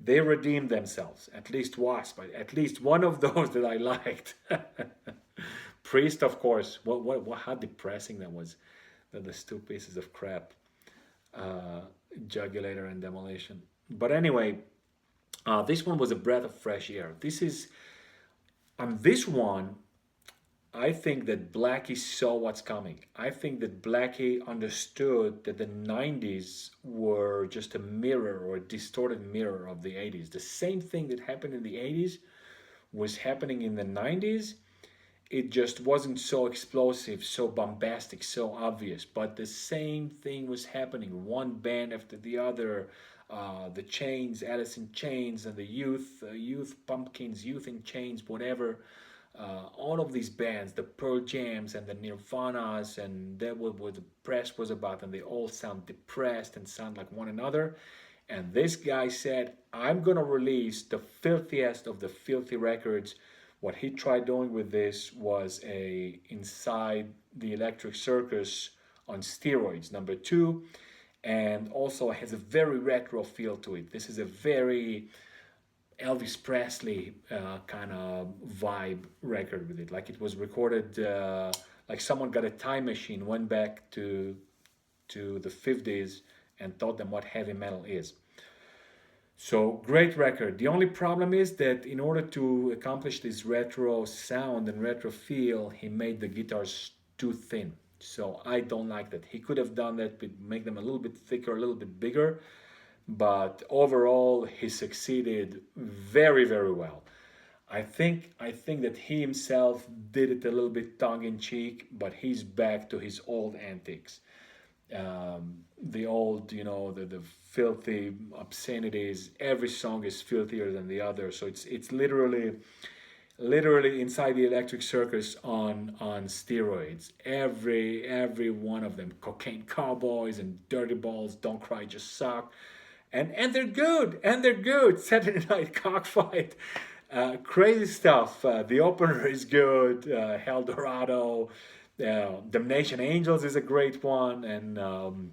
Speaker 1: they redeemed themselves. At least W.A.S.P. At least one of those that I liked. Priest, of course. How depressing that was. That the two pieces of crap, uh, Jugulator and Demolition. But anyway, this one was a breath of fresh air. This is on this one. I think that Blackie saw what's coming. I think that Blackie understood that the 90s were just a mirror, or a distorted mirror of the 80s. The same thing that happened in the 80s was happening in the 90s, it just wasn't so explosive, so bombastic, so obvious. But the same thing was happening, one band after the other. The Chains, Alice in Chains, and the Youth Pumpkins, Youth in Chains, whatever. All of these bands, the Pearl Jams and the Nirvanas, and that was what the press was about, and they all sound depressed and sound like one another. And this guy said, I'm gonna release the filthiest of the filthy records. What he tried doing with this was a Inside the Electric Circus on steroids, number two, and also has a very retro feel to it. This is a very Elvis Presley kind of vibe record with it. Like it was recorded, like someone got a time machine, went back to the 50s and taught them what heavy metal is. So great record. The only problem is that in order to accomplish this retro sound and retro feel, he made the guitars too thin. So I don't like that. He could have done that, but make them a little bit thicker, a little bit bigger. But overall, he succeeded very, very well. I think that he himself did it a little bit tongue in cheek, but he's back to his old antics. The old, the filthy obscenities. Every song is filthier than the other. So it's literally Inside the Electric Circus on steroids. Every one of them. Cocaine Cowboys and Dirty Balls, Don't Cry, Just Suck. And they're good, and they're good. Saturday Night Cockfight, crazy stuff. The opener is good. Hell Dorado, Damnation Angels is a great one, and um,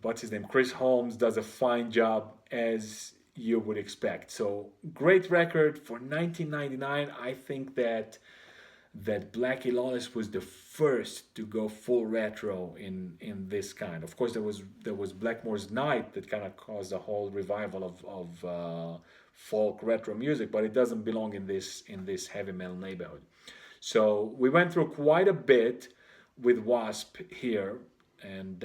Speaker 1: what's his name? Chris Holmes does a fine job as you would expect. So great record for 1999. I think that Blackie Lawless was the first to go full retro in this kind. Of course, there was Blackmore's Night that kind of caused a whole revival of folk retro music, but it doesn't belong in this heavy metal neighborhood. So we went through quite a bit with W.A.S.P here, and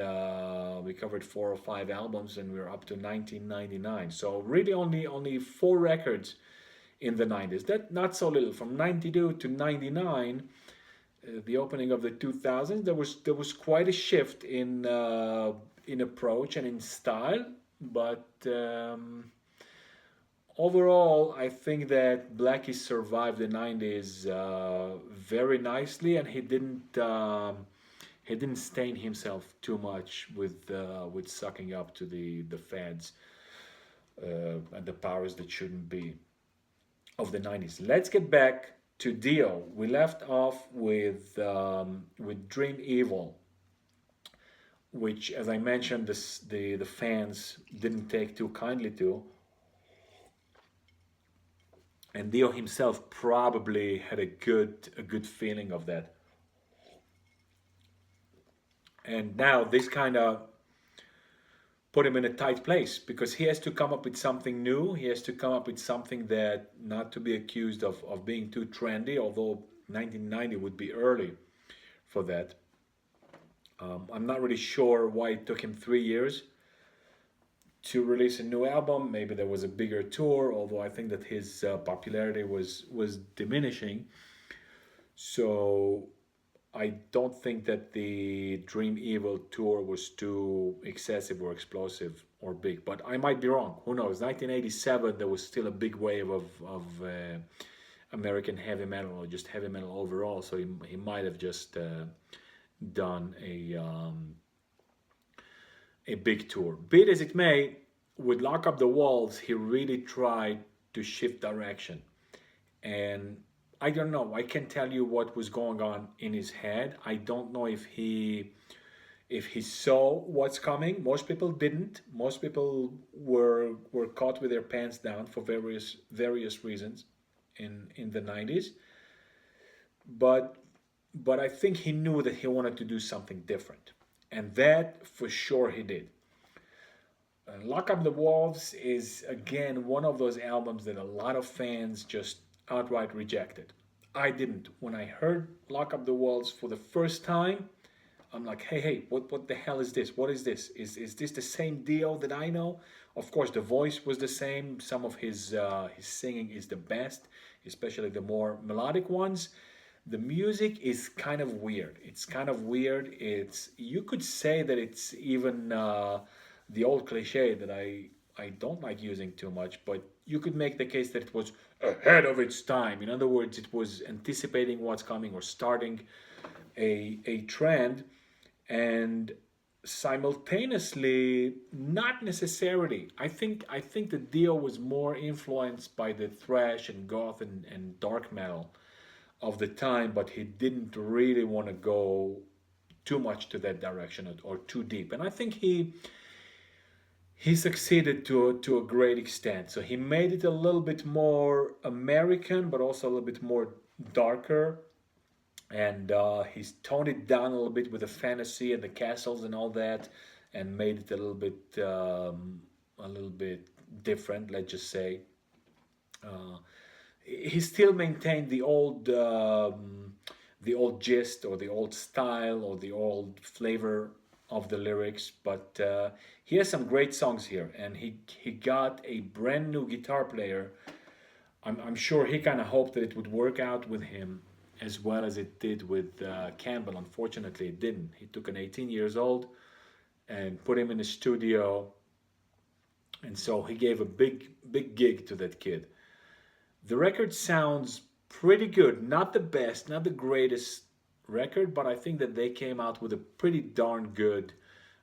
Speaker 1: we covered 4 or 5 albums, and we're up to 1999. So really only 4 records in the 90s. That not so little. From 92 to 99, the opening of the 2000s, there was quite a shift in approach and in style, but overall, I think that Blackie survived the 90s very nicely, and he didn't stain himself too much with sucking up to the feds and the powers that shouldn't be of the 90s. Let's get back to Dio. We left off with Dream Evil, which, as I mentioned, the fans didn't take too kindly to, and Dio himself probably had a good feeling of that. And now this kind of put him in a tight place because he has to come up with something new. He has to come up with something that not to be accused of being too trendy, although 1990 would be early for that. I'm not really sure why it took him 3 years to release a new album. Maybe there was a bigger tour, although I think that his popularity was diminishing. So I don't think that the Dream Evil tour was too excessive or explosive or big, but I might be wrong. Who knows? 1987, there was still a big wave of American heavy metal, or just heavy metal overall. So he might have just done a big tour. Be it as it may, with Lock Up the Walls, he really tried to shift direction, and I don't know. I can't tell you what was going on in his head. I don't know if he saw what's coming. Most people didn't. Most people were caught with their pants down for various reasons in the 90s. But I think he knew that he wanted to do something different, and that for sure he did. Lock Up the Wolves is again one of those albums that a lot of fans just outright rejected. I didn't. When I heard Lock Up the Walls for the first time, I'm like, hey, what the hell is this? What is this? Is this the same Dio that I know? Of course, the voice was the same. Some of his singing is the best. especially the more melodic ones. The music is kind of weird. It's kind of weird. It's, you could say that it's even the old cliche that I don't like using too much, but you could make the case that it was ahead of its time. In other words, it was anticipating what's coming or starting a trend, and simultaneously not necessarily. I think the Dio was more influenced by the thrash and goth and dark metal of the time, but he didn't really want to go too much to that direction, or too deep. And I think he succeeded to a great extent. So he made it a little bit more American, but also a little bit more darker, and he's toned it down a little bit with the fantasy and the castles and all that, and made it a little bit different. Let's just say he still maintained the old gist, or the old style, or the old flavor of the lyrics, but he has some great songs here, and he got a brand new guitar player. I'm sure he kind of hoped that it would work out with him as well as it did with Campbell. Unfortunately, it didn't. He took an 18 years old and put him in the studio, and so he gave a big gig to that kid. The record sounds pretty good. Not the best, not the greatest record, but I think that they came out with a pretty darn good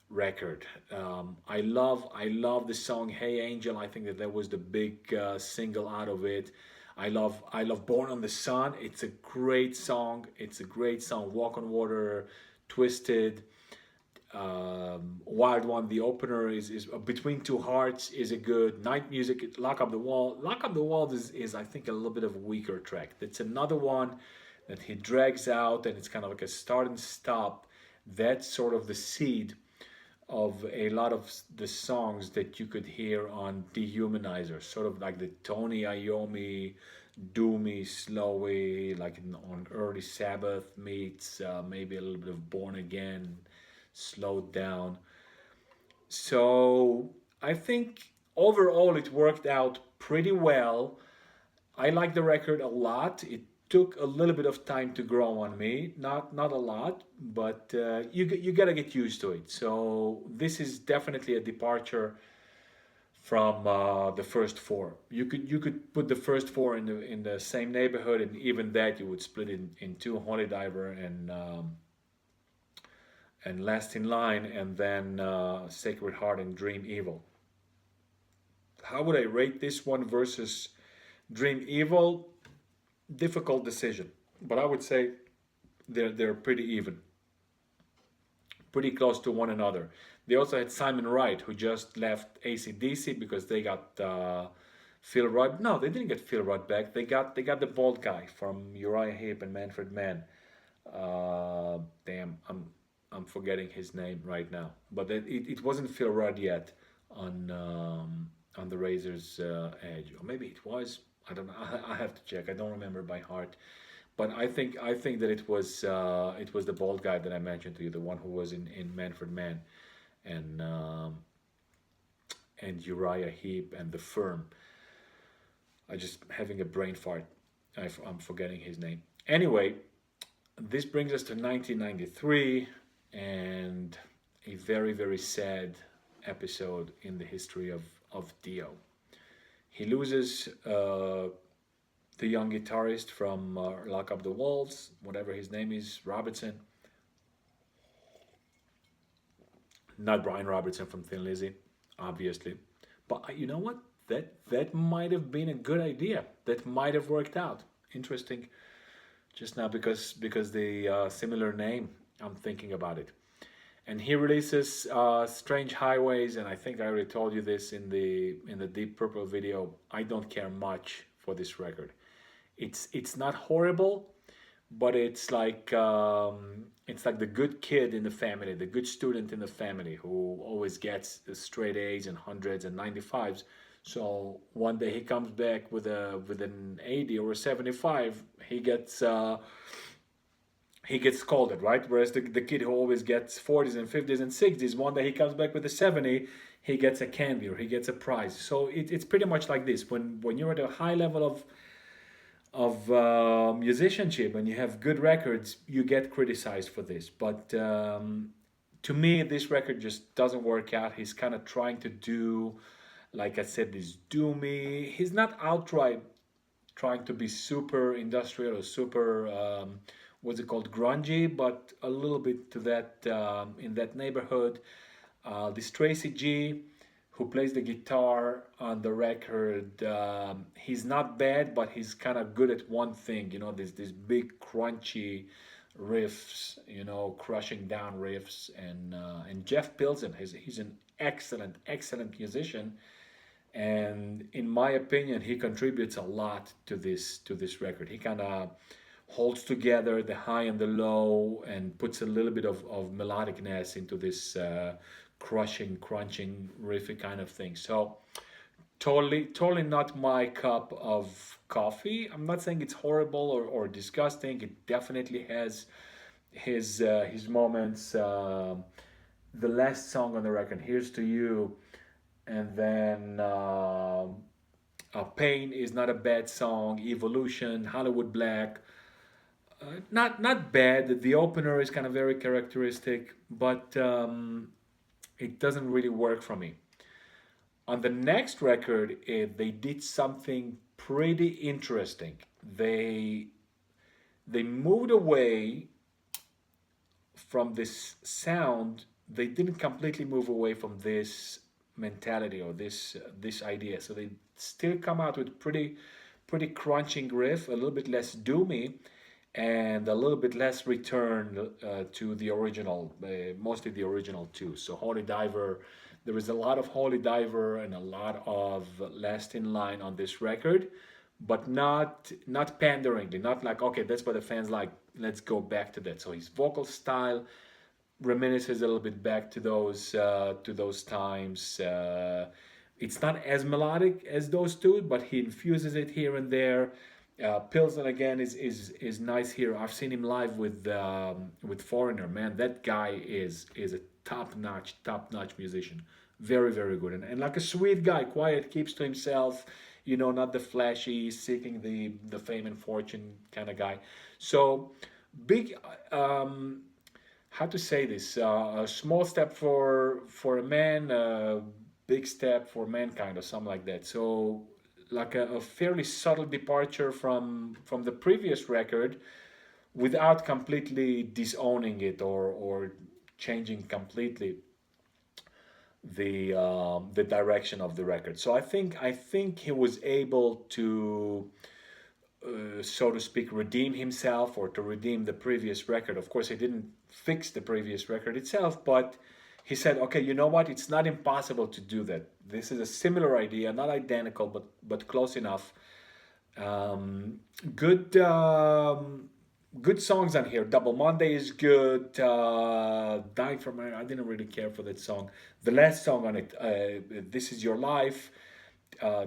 Speaker 1: record. I love the song "Hey Angel." I think that that was the big single out of it. I love "Born on the Sun." It's a great song. It's a great song. "Walk on Water," "Twisted," "Wild One." The opener is "Between Two Hearts" is a good "Night Music." "Lock Up the Wall." "Lock Up the Wall" is I think a little bit of a weaker track. That's another one that he drags out, and it's kind of like a start and stop. That's sort of the seed of a lot of the songs that you could hear on Dehumanizer, sort of like the Tony Iommi, "Do Me Slowly," like on Early Sabbath meets maybe a little bit of Born Again, slowed down. So I think overall it worked out pretty well. I like the record a lot. It took a little bit of time to grow on me, not a lot, but you gotta get used to it. So this is definitely a departure from the first four. You could put the first four in the same neighborhood, and even that you would split it in two: Holy Diver and Last in Line, and then Sacred Heart and Dream Evil. How would I rate this one versus Dream Evil? Difficult decision, but I would say they're pretty even, pretty close to one another. They also had Simon Wright, who just left AC/DC because they got Phil Rudd. No, they didn't get Phil Rudd back. They got the bald guy from Uriah Heep and Manfred Mann. Damn, I'm forgetting his name right now. But it wasn't Phil Rudd yet on the Razor's Edge, or maybe it was. I don't know. I have to check. I don't remember by heart. But I think that it was the bald guy that I mentioned to you, the one who was in Manfred Mann, and Uriah Heep and The Firm. I just having a brain fart. I'm forgetting his name. Anyway, this brings us to 1993, and a very very sad episode in the history of Dio. He loses the young guitarist from Lock Up the Walls, whatever his name is, Robertson. Not Brian Robertson from Thin Lizzy, obviously. But you know what? That might have been a good idea. That might have worked out. Interesting. Just now because the similar name, I'm thinking about it. And he releases Strange Highways, and I think I already told you this in the Deep Purple video. I don't care much for this record. It's not horrible, but it's like the good kid in the family, the good student in the family who always gets the straight A's and hundreds and 95s. So one day he comes back with an 80 or a 75. He gets scolded, right? Whereas the kid who always gets 40s and 50s and 60s, one day he comes back with a 70, he gets a candy or he gets a prize. So it's pretty much like this. When you're at a high level of musicianship and you have good records, you get criticized for this. But to me, this record just doesn't work out. He's kind of trying to do, like I said, this doomy. He's not outright trying to be super industrial or super what's it called, grungy, but a little bit to that in that neighborhood. This Tracy G, who plays the guitar on the record, he's not bad, but he's kind of good at one thing. You know, this big crunchy riffs. You know, crushing down riffs, and Jeff Pilson, he's an excellent musician, and in my opinion, he contributes a lot to this record. He kind of holds together the high and the low and puts a little bit of melodicness into this crushing, crunching, riffy kind of thing. So totally not my cup of coffee. I'm not saying it's horrible or disgusting. It definitely has his moments. The last song on the record, "Here's to You," and then "Pain" is not a bad song. "Evolution," "Hollywood Black," not bad. The opener is kind of very characteristic, but it doesn't really work for me. On the next record, they did something pretty interesting. They moved away from this sound. They didn't completely move away from this mentality or this idea. So they still come out with pretty crunching riff, a little bit less doomy, and a little bit less return to the original, mostly the original too. So Holy Diver, there is a lot of Holy Diver and a lot of Last in Line on this record, but not panderingly, not like, okay, that's what the fans like, let's go back to that. So his vocal style reminisces a little bit back to those times. It's not as melodic as those two, but he infuses it here and there. Pilsen again is nice here. I've seen him live with Foreigner. Man, that guy is a top notch musician. Very good, and like a sweet guy, quiet, keeps to himself. You know, not the flashy, seeking the fame and fortune kind of guy. So big. How to say this? A small step for a man, a big step for mankind, or something like that. So like a fairly subtle departure from the previous record without completely disowning it or changing completely the direction of the record. So I think he was able to so to speak, redeem himself or to redeem the previous record. Of course, he didn't fix the previous record itself, but he said, okay, you know what? It's not impossible to do that. This is a similar idea, not identical, but close enough. Um, good good songs on here. Double Monday is good. Dying from Air, I didn't really care for that song. The last song on it, This Is Your Life.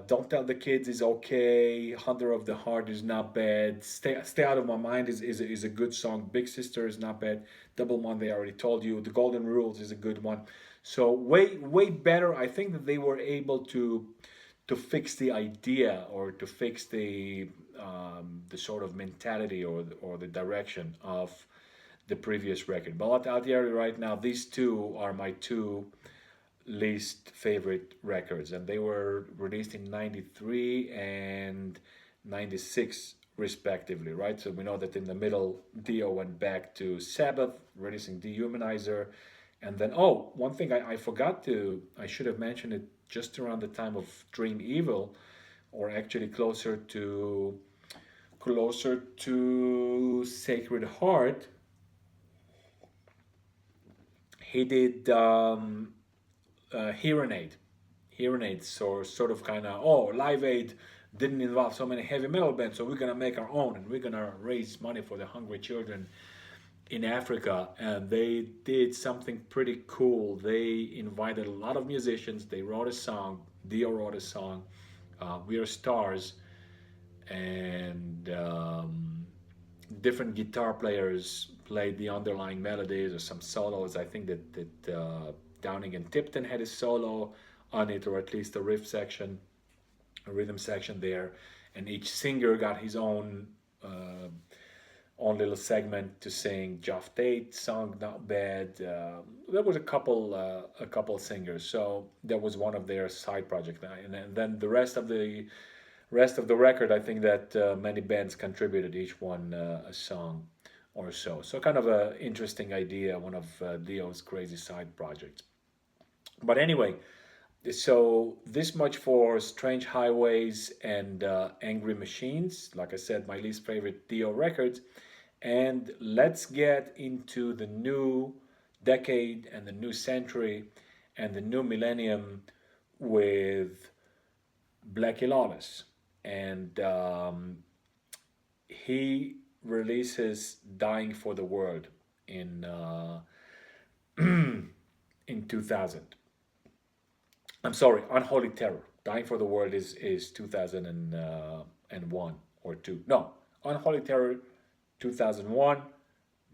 Speaker 1: Don't Tell the Kids is okay. Hunter of the Heart is not bad. Stay Out of My Mind is a good song. Big Sister is not bad. Double Monday, I already told you. The Golden Rules is a good one. So way better. I think that they were able to fix the idea or to fix the sort of mentality or the direction of the previous record. But out there right now, these two are my two least favorite records, and they were released in 93 and 96 respectively, right? So we know that in the middle, Dio went back to Sabbath, releasing Dehumanizer. And then, oh, one thing I forgot I should have mentioned it just around the time of Dream Evil, or actually closer to Sacred Heart. He did Hearing Aid. Hearing Aid, so sort of kind of, oh, Live Aid didn't involve so many heavy metal bands, so we're gonna make our own and we're gonna raise money for the hungry children in Africa. And they did something pretty cool. They invited a lot of musicians. They wrote a song. Dio wrote a song, "We Are Stars," and different guitar players played the underlying melodies or some solos. I think that Downing and Tipton had a solo on it, or at least a riff section, a rhythm section there. and each singer got his own little segment to sing. Geoff Tate sung not bad. There was a couple singers, so that was one of their side projects. And then the rest of the record, I think that many bands contributed, each one a song or so. So kind of a interesting idea, one of Dio's crazy side projects. But anyway, so this much for Strange Highways and Angry Machines. Like I said, my least favorite Dio records. And let's get into the new decade and the new century and the new millennium with Blackie Lawless. And he releases Dying for the World in in 2000. I'm sorry, Unholy Terror. Dying for the World is 2001 or 2. No, Unholy Terror 2001.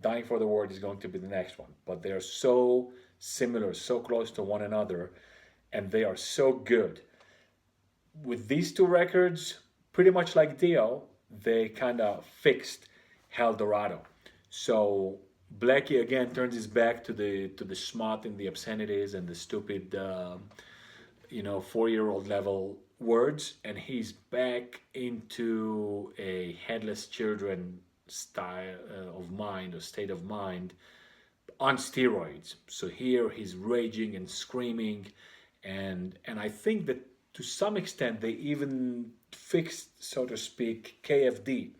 Speaker 1: Dying for the World is going to be the next one. But they're so similar, so close to one another, and they are so good. With these two records, pretty much like Dio, they kind of fixed Hell Dorado. So Blackie again turns his back to the smut and the obscenities and the stupid 4-year-old level words, and he's back into a headless children style of mind or state of mind on steroids. So here he's raging and screaming, and I think that to some extent they even fixed, so to speak, KFD.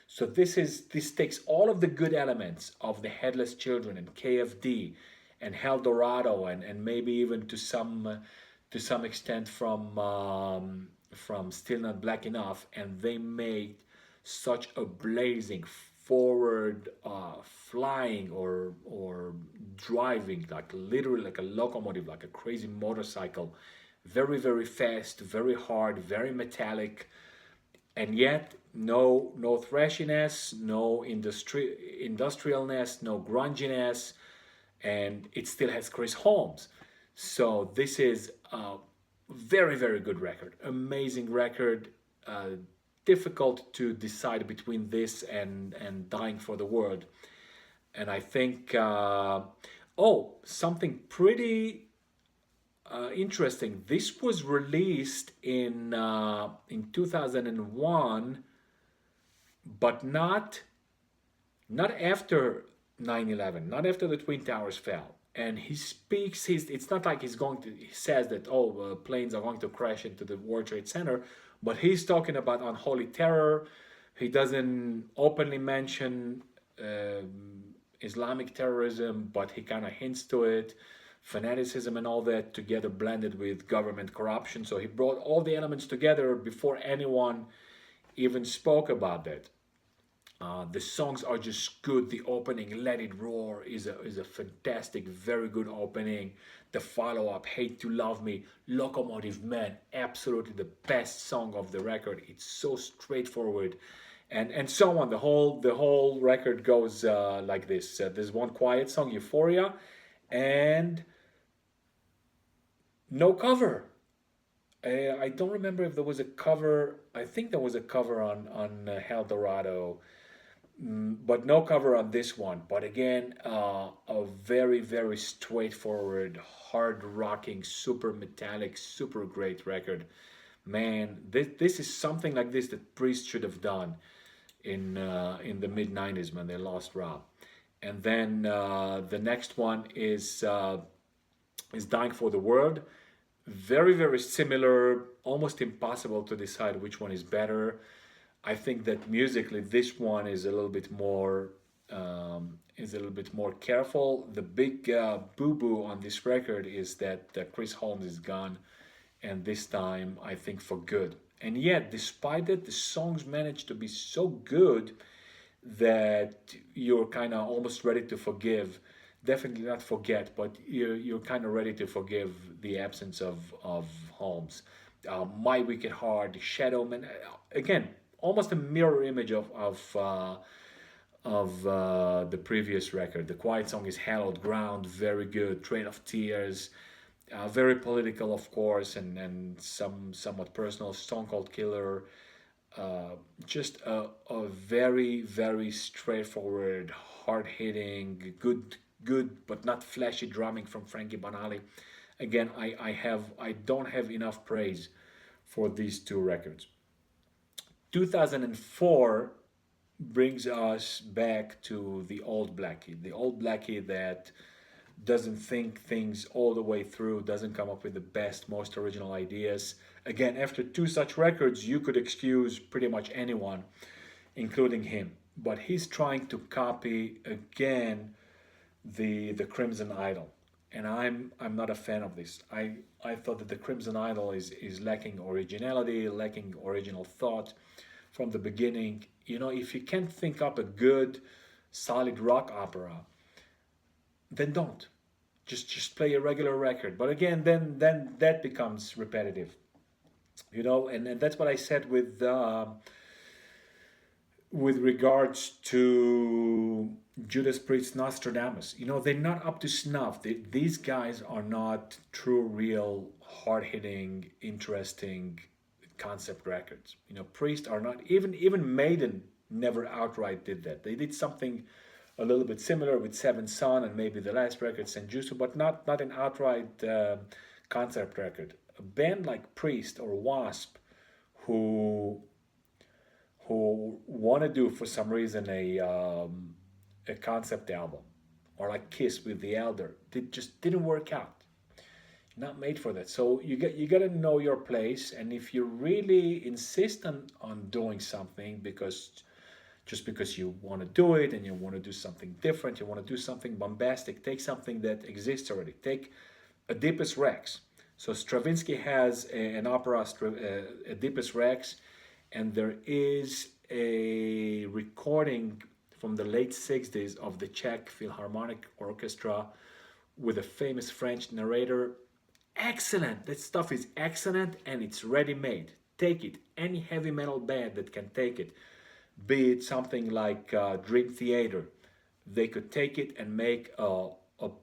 Speaker 1: So this takes all of the good elements of the Headless Children and KFD and Hell Dorado and maybe even to some extent from Still Not Black Enough, and they made such a blazing forward flying or driving, like literally like a locomotive, like a crazy motorcycle, very very fast, very hard, very metallic, and yet no thrashiness, no industrialness, no grunginess, and it still has Chris Holmes. So this is a very very good record, amazing record. Difficult to decide between this and Dying for the World, and I think something pretty interesting. This was released in 2001, but not after 9/11, not after the Twin Towers fell. And he speaks his. It's not like he says that planes are going to crash into the World Trade Center, but he's talking about unholy terror. He doesn't openly mention Islamic terrorism, but he kind of hints to it, fanaticism and all that together blended with government corruption. So he brought all the elements together before anyone even spoke about that. The songs are just good. The opening, Let It Roar, is a fantastic, very good opening. The follow-up, Hate to Love Me, Locomotive Man, absolutely the best song of the record. It's so straightforward, and so on. The whole record goes like this. There's one quiet song, Euphoria, and no cover. I don't remember if there was a cover. I think there was a cover on Hell Dorado, but no cover on this one. But again, a very very straightforward, hard rocking, super metallic, super great record. Man, this is something like this that Priest should have done in the mid '90s when they lost Rob. And then the next one is Dying for the World. Very very similar, almost impossible to decide which one is better. I think that musically this one is a little bit more careful. The big boo boo on this record is that Chris Holmes is gone, and this time I think for good. And yet, despite that, the songs managed to be so good that you're kind of almost ready to forgive. Definitely not forget, but you're kind of ready to forgive the absence of Holmes. My Wicked Heart, Shadow Man, again, almost a mirror image of the previous record. The quiet song is Hallowed Ground, very good. Train of Tears, very political, of course, and somewhat personal. Stone Cold Killer, just a very, very straightforward, hard-hitting, good but not flashy drumming from Frankie Banali. Again, I don't have enough praise for these two records. 2004 brings us back to the old Blackie that doesn't think things all the way through, doesn't come up with the best, most original ideas. Again, after two such records, you could excuse pretty much anyone, including him. But he's trying to copy again the Crimson Idol, and I'm not a fan of this. I thought that the Crimson Idol is lacking originality, lacking original thought from the beginning. You know, if you can't think up a good, solid rock opera, then don't. Just play a regular record. But again, then that becomes repetitive. You know, and that's what I said with regards to Judas Priest Nostradamus. You know, they're not up to snuff. These guys are not true, real, hard hitting, interesting concept records. You know, Priest are not, even Maiden never outright did that. They did something a little bit similar with Seven Son and maybe the last record, Senjutsu, but not an outright concept record. A band like Priest or W.A.S.P, who want to do for some reason a concept album, or like Kiss with the Elder, it just didn't work out. Not made for that. So you got to know your place, and if you really insist on doing something because you want to do it and you want to do something different, you want to do something bombastic, take something that exists already. Take Oedipus Rex. So Stravinsky has an opera, Oedipus Rex, and there is a recording from the late 60s of the Czech Philharmonic Orchestra with a famous French narrator. Excellent! That stuff is excellent, and it's ready-made. Take it. Any heavy metal band that can take it, be it something like Dream Theater, they could take it and make a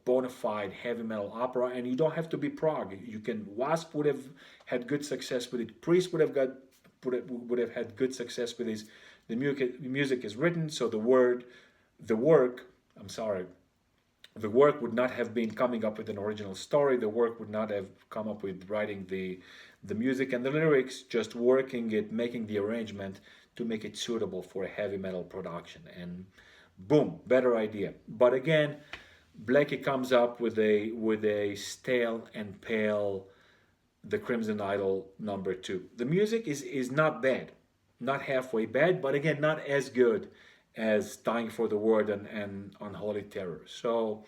Speaker 1: bona fide heavy metal opera, and you don't have to be prog. You can. W.A.S.P would have had good success with it. Priest would have had good success with his. The music is written, so the work. I'm sorry. The work would not have been coming up with an original story. The work would not have come up with writing the music and the lyrics, just working it, making the arrangement to make it suitable for a heavy metal production. And boom, better idea. But again, Blackie comes up with a stale and pale The Crimson Idol #2. The music is not bad, not halfway bad, but again, not as good as Dying for the Word and Unholy Terror. So,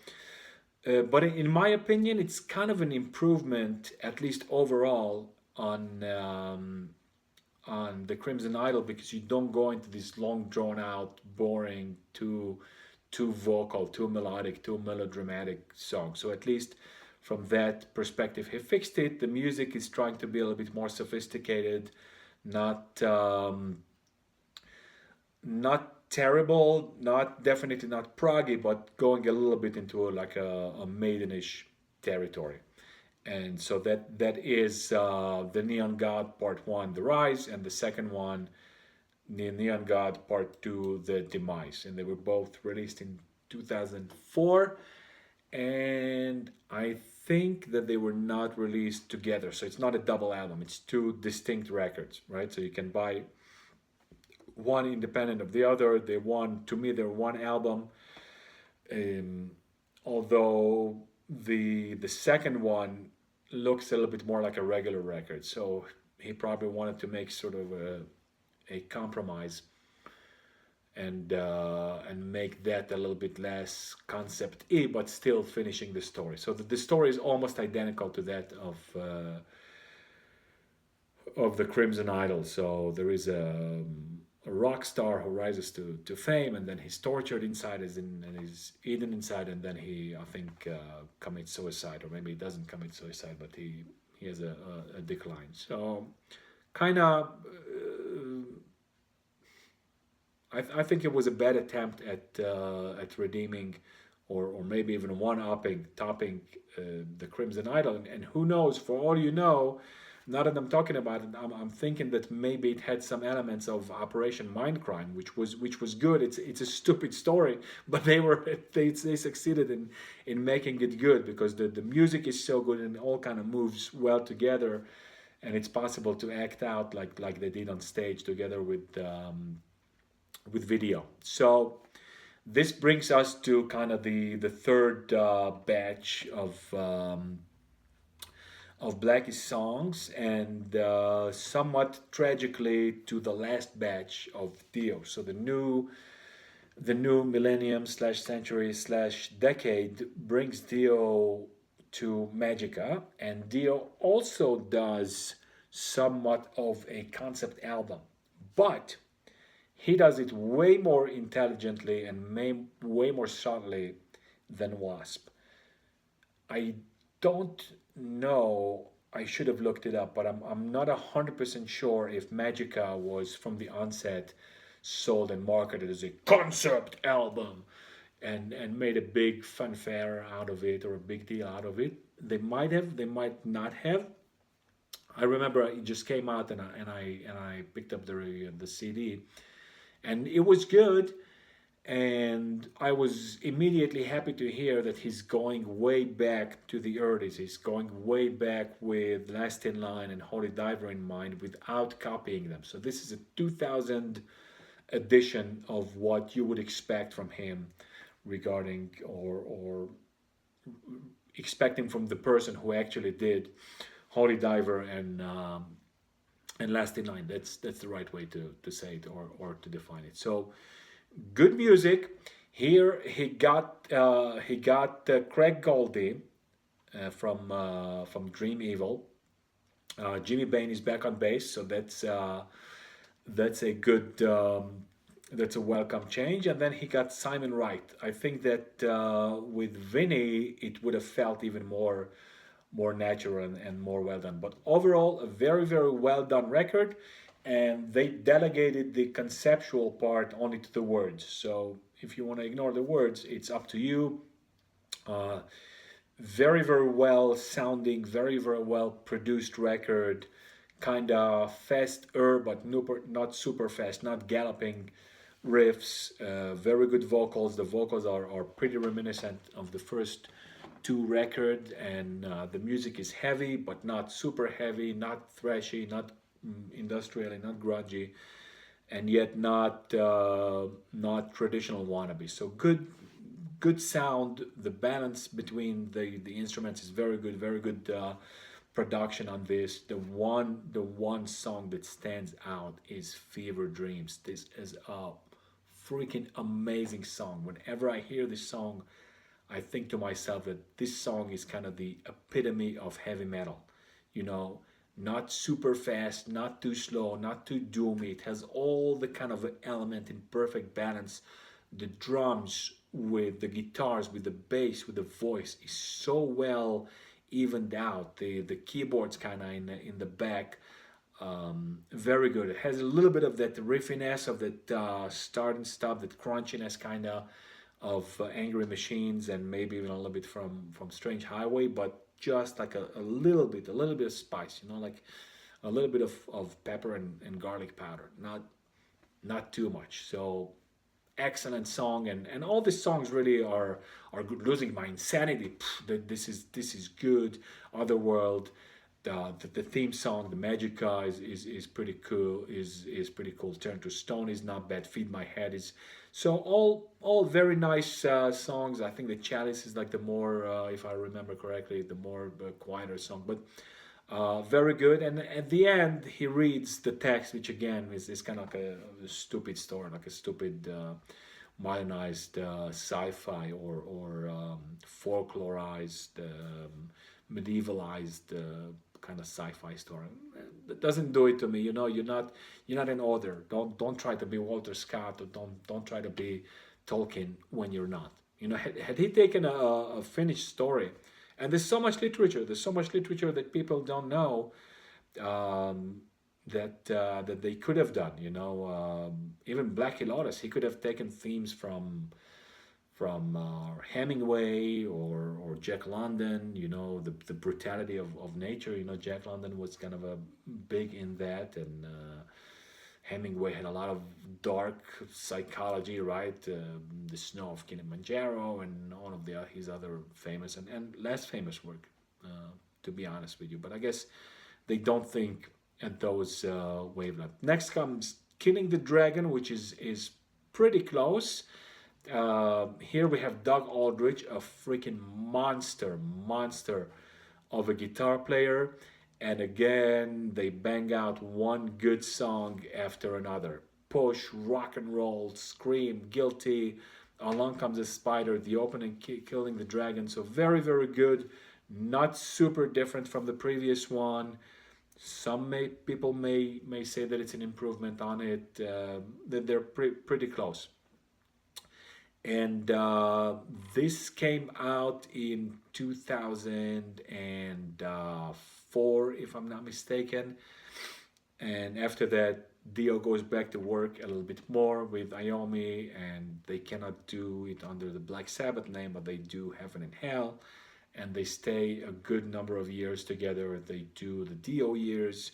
Speaker 1: but in my opinion, it's kind of an improvement, at least overall, on the Crimson Idol, because you don't go into this long, drawn out, boring, too vocal, too melodic, too melodramatic song. So at least from that perspective, he fixed it. The music is trying to be a little bit more sophisticated, not not terrible, not definitely not proggy, but going a little bit into like a maidenish territory. And so that is the Neon God Part 1, The Rise, and the second one, the Neon God Part 2, The Demise. And they were both released in 2004. And I think that they were not released together. So it's not a double album, it's two distinct records, right? So you can buy one independent of the other. To me, they're one album. Although the second one looks a little bit more like a regular record, so he probably wanted to make sort of a compromise and make that a little bit less concept-y, but still finishing the story. So the story is almost identical to that of the Crimson Idol. So there is a rock star who rises to fame, and then he's tortured inside, and he's eaten inside, and then he, I think, commits suicide, or maybe he doesn't commit suicide, but he has a decline. So, kind of, I think it was a bad attempt at redeeming, or maybe even topping the Crimson Idol, and who knows? For all you know, now that I'm talking about it, I'm thinking that maybe it had some elements of Operation Mindcrime, which was good. It's a stupid story, but they succeeded in making it good because the music is so good and all kind of moves well together, and it's possible to act out like they did on stage together with video. So this brings us to kind of the third batch of Blackie's songs, and somewhat tragically to the last batch of Dio. So the new millennium slash century slash decade brings Dio to Magica, and Dio also does somewhat of a concept album, but he does it way more intelligently and way more subtly than Wasp. I don't know. I should have looked it up, but I'm not 100% sure if Magica was from the onset sold and marketed as a concept album and made a big fanfare out of it or a big deal out of it. They might have, they might not have. I remember it just came out and I picked up the CD and it was good, and I was immediately happy to hear that he's going way back to the 30s. He's going way back with Last in Line and Holy Diver in mind without copying them. So this is a 2000 edition of what you would expect from him regarding or expecting from the person who actually did Holy Diver and Last in Line. That's the right way to say it or to define it. So good music. Here he got Craig Goldie from Dream Evil. Jimmy Bain is back on bass, so that's a good that's a welcome change. And then he got Simon Wright. I think that with Vinny it would have felt even more natural and more well done. But overall, a very, very well done record. And they delegated the conceptual part only to the words. So if you want to ignore the words, it's up to you. Uh, Very, very well sounding, very, very well produced record. Kind of faster, but not super fast, not galloping riffs. Very good vocals. The vocals are pretty reminiscent of the first two record, and the music is heavy but not super heavy, not thrashy, not industrially, not grungy, and yet not traditional wannabe. So good sound. The balance between the instruments is very good. Very good production on this. The one song that stands out is Fever Dreams. This is a freaking amazing song. Whenever I hear this song, I think to myself that this song is kind of the epitome of heavy metal. You know, not super fast, not too slow, not too doomy. It has all the kind of element in perfect balance. The drums with the guitars, with the bass, with the voice is so well evened out. The keyboards kind of in the back, very good. It has a little bit of that riffiness, of that start and stop, that crunchiness kind of Angry Machines, and maybe even a little bit from Strange Highway, but just like a little bit of spice, like a little bit of pepper and garlic powder, not too much. So excellent song, and all these songs really are good. Losing My Insanity, this is good. Otherworld, the theme song, the Magica is pretty cool. Is pretty cool. Turn to Stone is not bad. Feed My Head is so all very nice songs. I think the Chalice is like the more, if I remember correctly, the more quieter song, but very good. And at the end, he reads the text, which again is kind of like a stupid story, like a stupid modernized sci-fi or folklorized, medievalized kind of sci-fi story. That doesn't do it to me. You're not an author. Don't try to be Walter Scott, or don't try to be Tolkien when you're not. Had he taken a finished story, and there's so much literature. There's so much literature that people don't know, that they could have done. Even Blackie Lawless, he could have taken themes from from Hemingway or Jack London, the brutality of nature. Jack London was kind of a big in that, and Hemingway had a lot of dark psychology, right? The Snow of Kilimanjaro and all of his other famous and less famous work, to be honest with you. But I guess they don't think at those wavelengths. Next comes Killing the Dragon, which is pretty close. Here we have Doug Aldrich, a freaking monster of a guitar player. And again, they bang out one good song after another. Push, rock and roll, scream, guilty. Along Comes a Spider, the opening, Killing the Dragon. So very, very good. Not super different from the previous one. Some people may say that it's an improvement on it. That they're pretty close. And this came out in 2004, if I'm not mistaken. And after that, Dio goes back to work a little bit more with Iommi, and they cannot do it under the Black Sabbath name, but they do Heaven and Hell. And they stay a good number of years together. They do the Dio years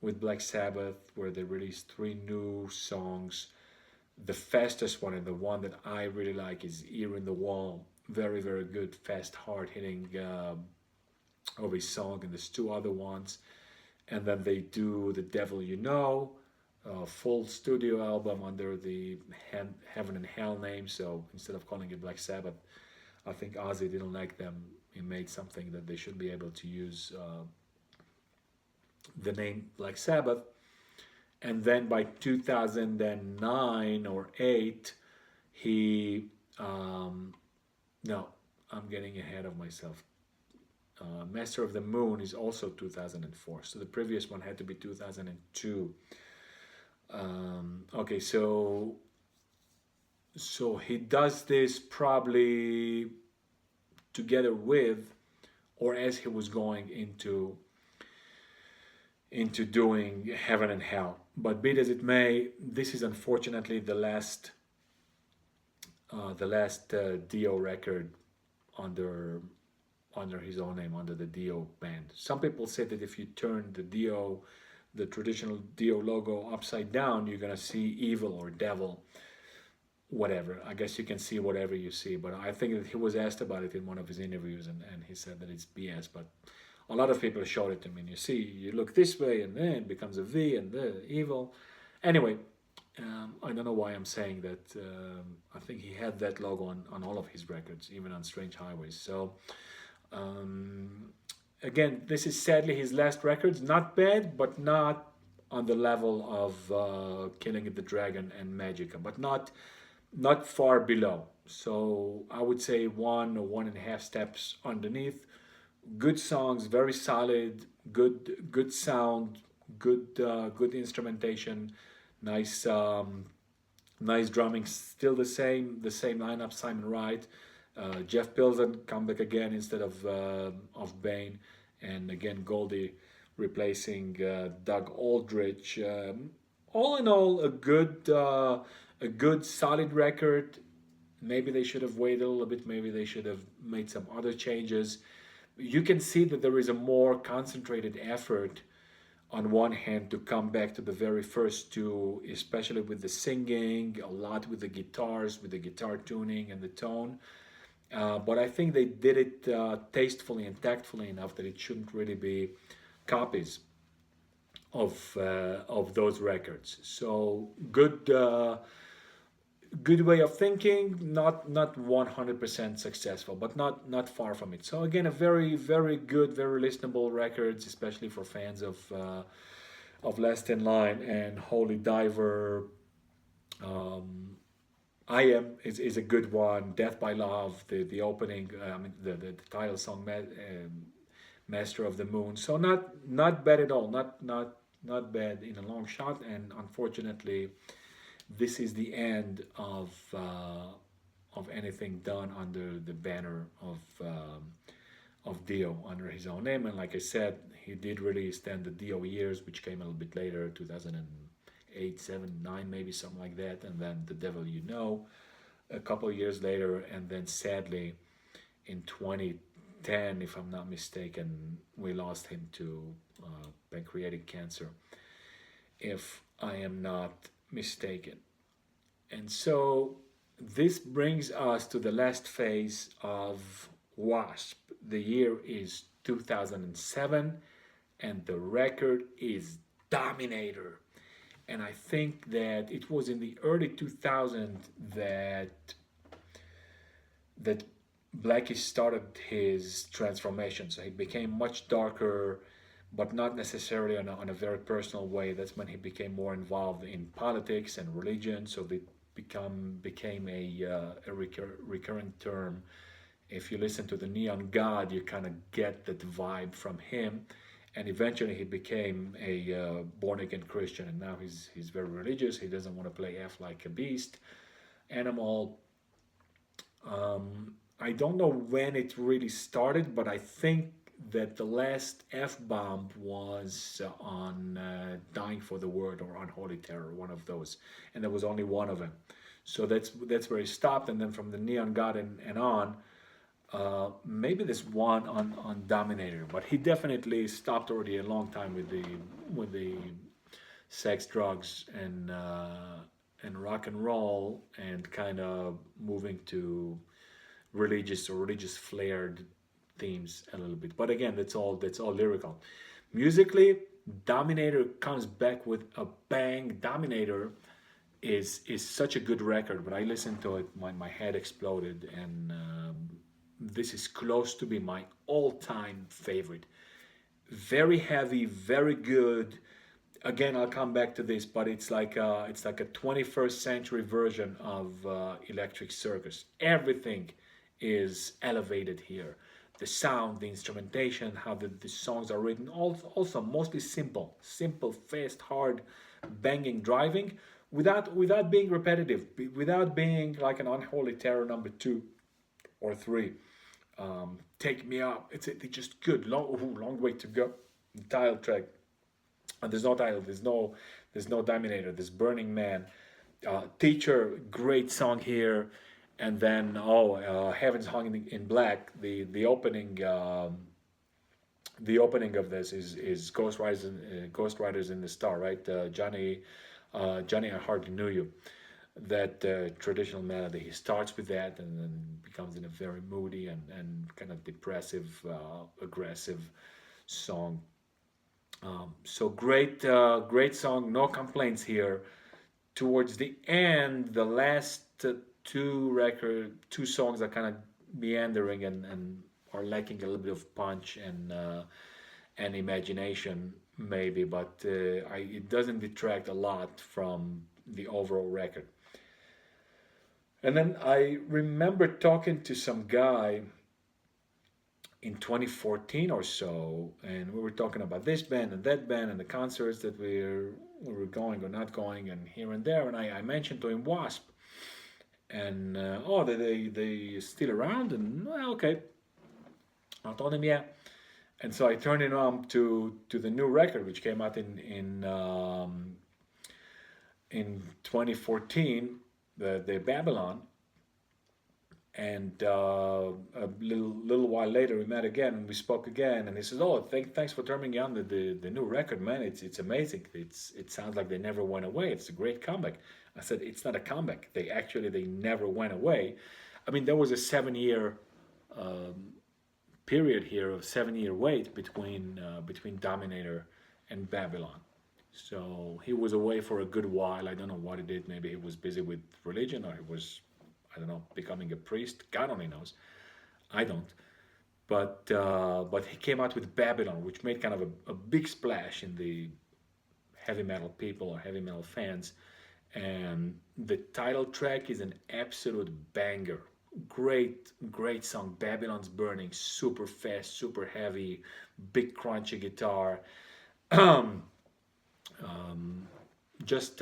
Speaker 1: with Black Sabbath, where they released 3 new songs. The fastest one and the one that I really like is Ear in the Wall. Very, very good, fast, hard-hitting of a song. And there's 2 other ones. And then they do The Devil You Know, full studio album under the Heaven and Hell name. So instead of calling it Black Sabbath, I think Ozzy didn't like them. He made something that they should be able to use the name Black Sabbath. And then by 2009 or 8, he, no, I'm getting ahead of myself. Master of the Moon is also 2004. So the previous one had to be 2002. Okay, so he does this probably together with, or as he was going into doing Heaven and Hell. But be it as it may, this is unfortunately the last Dio record under his own name, under the Dio band. Some people say that if you turn the traditional Dio logo upside down, you're gonna see evil or devil, whatever. I guess you can see whatever you see, but I think that he was asked about it in one of his interviews, and he said that it's BS. But a lot of people showed it to me, and you look this way, and then it becomes a V, and the evil. Anyway, I don't know why I'm saying that. I think he had that logo on all of his records, even on Strange Highways. So, again, this is sadly his last records. Not bad, but not on the level of Killing the Dragon and Magica, but not far below. So I would say 1 or 1.5 steps underneath. Good songs, very solid, good sound, good instrumentation, nice drumming. Still the same lineup. Simon Wright, Jeff Pilsen come back again instead of Bain, and again Goldie replacing Doug Aldrich. All in all, a good solid record. Maybe they should have waited a little bit. Maybe they should have made some other changes. You can see that there is a more concentrated effort on one hand to come back to the very first 2, especially with the singing, a lot with the guitars, with the guitar tuning and the tone. But I think they did it tastefully and tactfully enough that it shouldn't really be copies of those records. So good way of thinking, not 100% successful, but not far from it. So again, a very, very good, very listenable records, especially for fans of Last in Line and Holy Diver. I Am is a good one. Death by Love, the opening, the title song, Master of the Moon. So not bad at all. Not bad in a long shot, and unfortunately, this is the end of anything done under the banner of Dio under his own name. And like I said, he did release then the Dio years, which came a little bit later, 2008, 7, 9, maybe something like that, and then The Devil You Know. a couple of years later, and then sadly in 2010, if I'm not mistaken, we lost him to pancreatic cancer, if I am not mistaken. And so this brings us to the last phase of WASP. The year is 2007, and the record is Dominator. And I think that it was in the early 2000s that Blackie started his transformation. So he became much darker, but not necessarily on a very personal way. That's when he became more involved in politics and religion. So it became a recurrent term. If you listen to the Neon God, you kind of get that vibe from him. And eventually he became a born again Christian, and now he's very religious. He doesn't want to play F like a beast, animal. I don't know when it really started, but I think that the last F bomb was on Dying for the Word or Unholy Terror, one of those, and there was only one of them. So that's where he stopped, and then from the Neon God and on, maybe there's one on Dominator, but he definitely stopped already a long time with the sex, drugs, and rock and roll, and kind of moving to religious flared themes a little bit. But again, that's all lyrical. Musically, Dominator comes back with a bang. Dominator is such a good record. When I listened to it, my head exploded, and this is close to be my all-time favorite. Very heavy, very good. Again, I'll come back to this, but it's like a 21st century version of Electric Circus. Everything is elevated here. The sound, the instrumentation, how the songs are written, also mostly simple, fast, hard, banging, driving, without being repetitive, without being like an Unholy Terror number 2 or 3. Take Me Up. It's just good. Long way to go. The title track. And there's no title. There's no Dominator. There's Burning Man. Teacher, great song here. And then Heaven's Hung in Black. The opening of this is Ghost Riders in the Star, right? Johnny, I Hardly Knew You. That traditional melody. He starts with that and then becomes in a very moody and kind of depressive, aggressive song. So great song. No complaints here. Towards the end, the last two songs are kind of meandering and are lacking a little bit of punch and imagination maybe, but it doesn't detract a lot from the overall record. And then I remember talking to some guy in 2014 or so, and we were talking about this band and that band and the concerts that we were going or not going and here and there, and I mentioned to him W.A.S.P. And they still around, and well, okay. I told him yeah, and so I turned him on to the new record which came out in 2014, the Babylon. And a little while later we met again and we spoke again, and he says, "Oh, thanks for turning me on the new record, man. It's amazing. It sounds like they never went away. It's a great comeback." I said, "It's not a comeback. They never went away. I mean, there was a 7-year period here, of 7-year wait between Dominator and Babylon. So he was away for a good while. I don't know what he did. Maybe he was busy with religion, or he was, I don't know, becoming a priest. God only knows. I don't. But he came out with Babylon, which made kind of a big splash in the heavy metal people or heavy metal fans. And the title track is an absolute banger. Great song. Babylon's Burning. Super fast, super heavy, big crunchy guitar. Just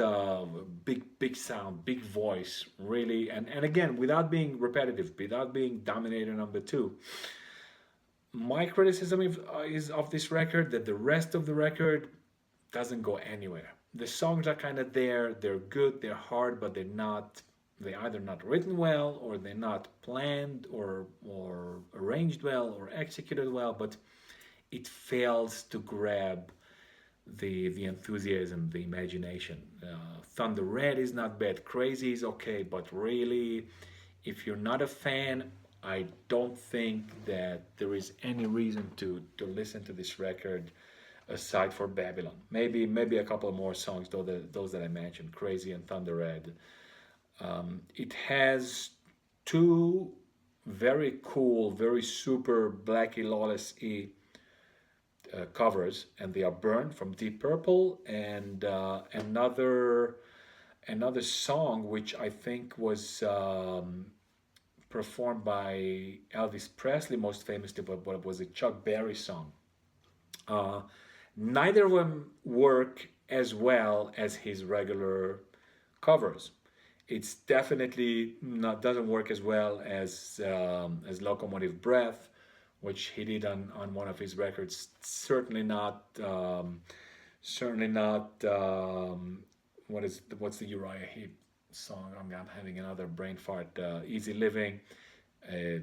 Speaker 1: big sound, big voice, really, and again, without being repetitive, without being Dominator number 2. My criticism is of this record that the rest of the record doesn't go anywhere. The songs are kind of there, they're good, they're hard, but they're not they either not written well, or they're not planned, or arranged well, or executed well, but it fails to grab the enthusiasm, the imagination. Thunder Red is not bad. Crazy is okay, but really, if you're not a fan, I don't think that there is any reason to listen to this record aside for Babylon. Maybe a couple more songs, though those that I mentioned, Crazy and Thunder Red. It has two very cool, very super Blackie Lawless covers, and they are Burn from Deep Purple, and another song which I think was performed by Elvis Presley most famously, but what was a Chuck Berry song. Uh, Neither of them work as well as his regular covers. It's definitely not doesn't work as well as Locomotive Breath, which he did on one of his records. Certainly not. What's the Uriah Heep song? I'm having another brain fart. Easy Living.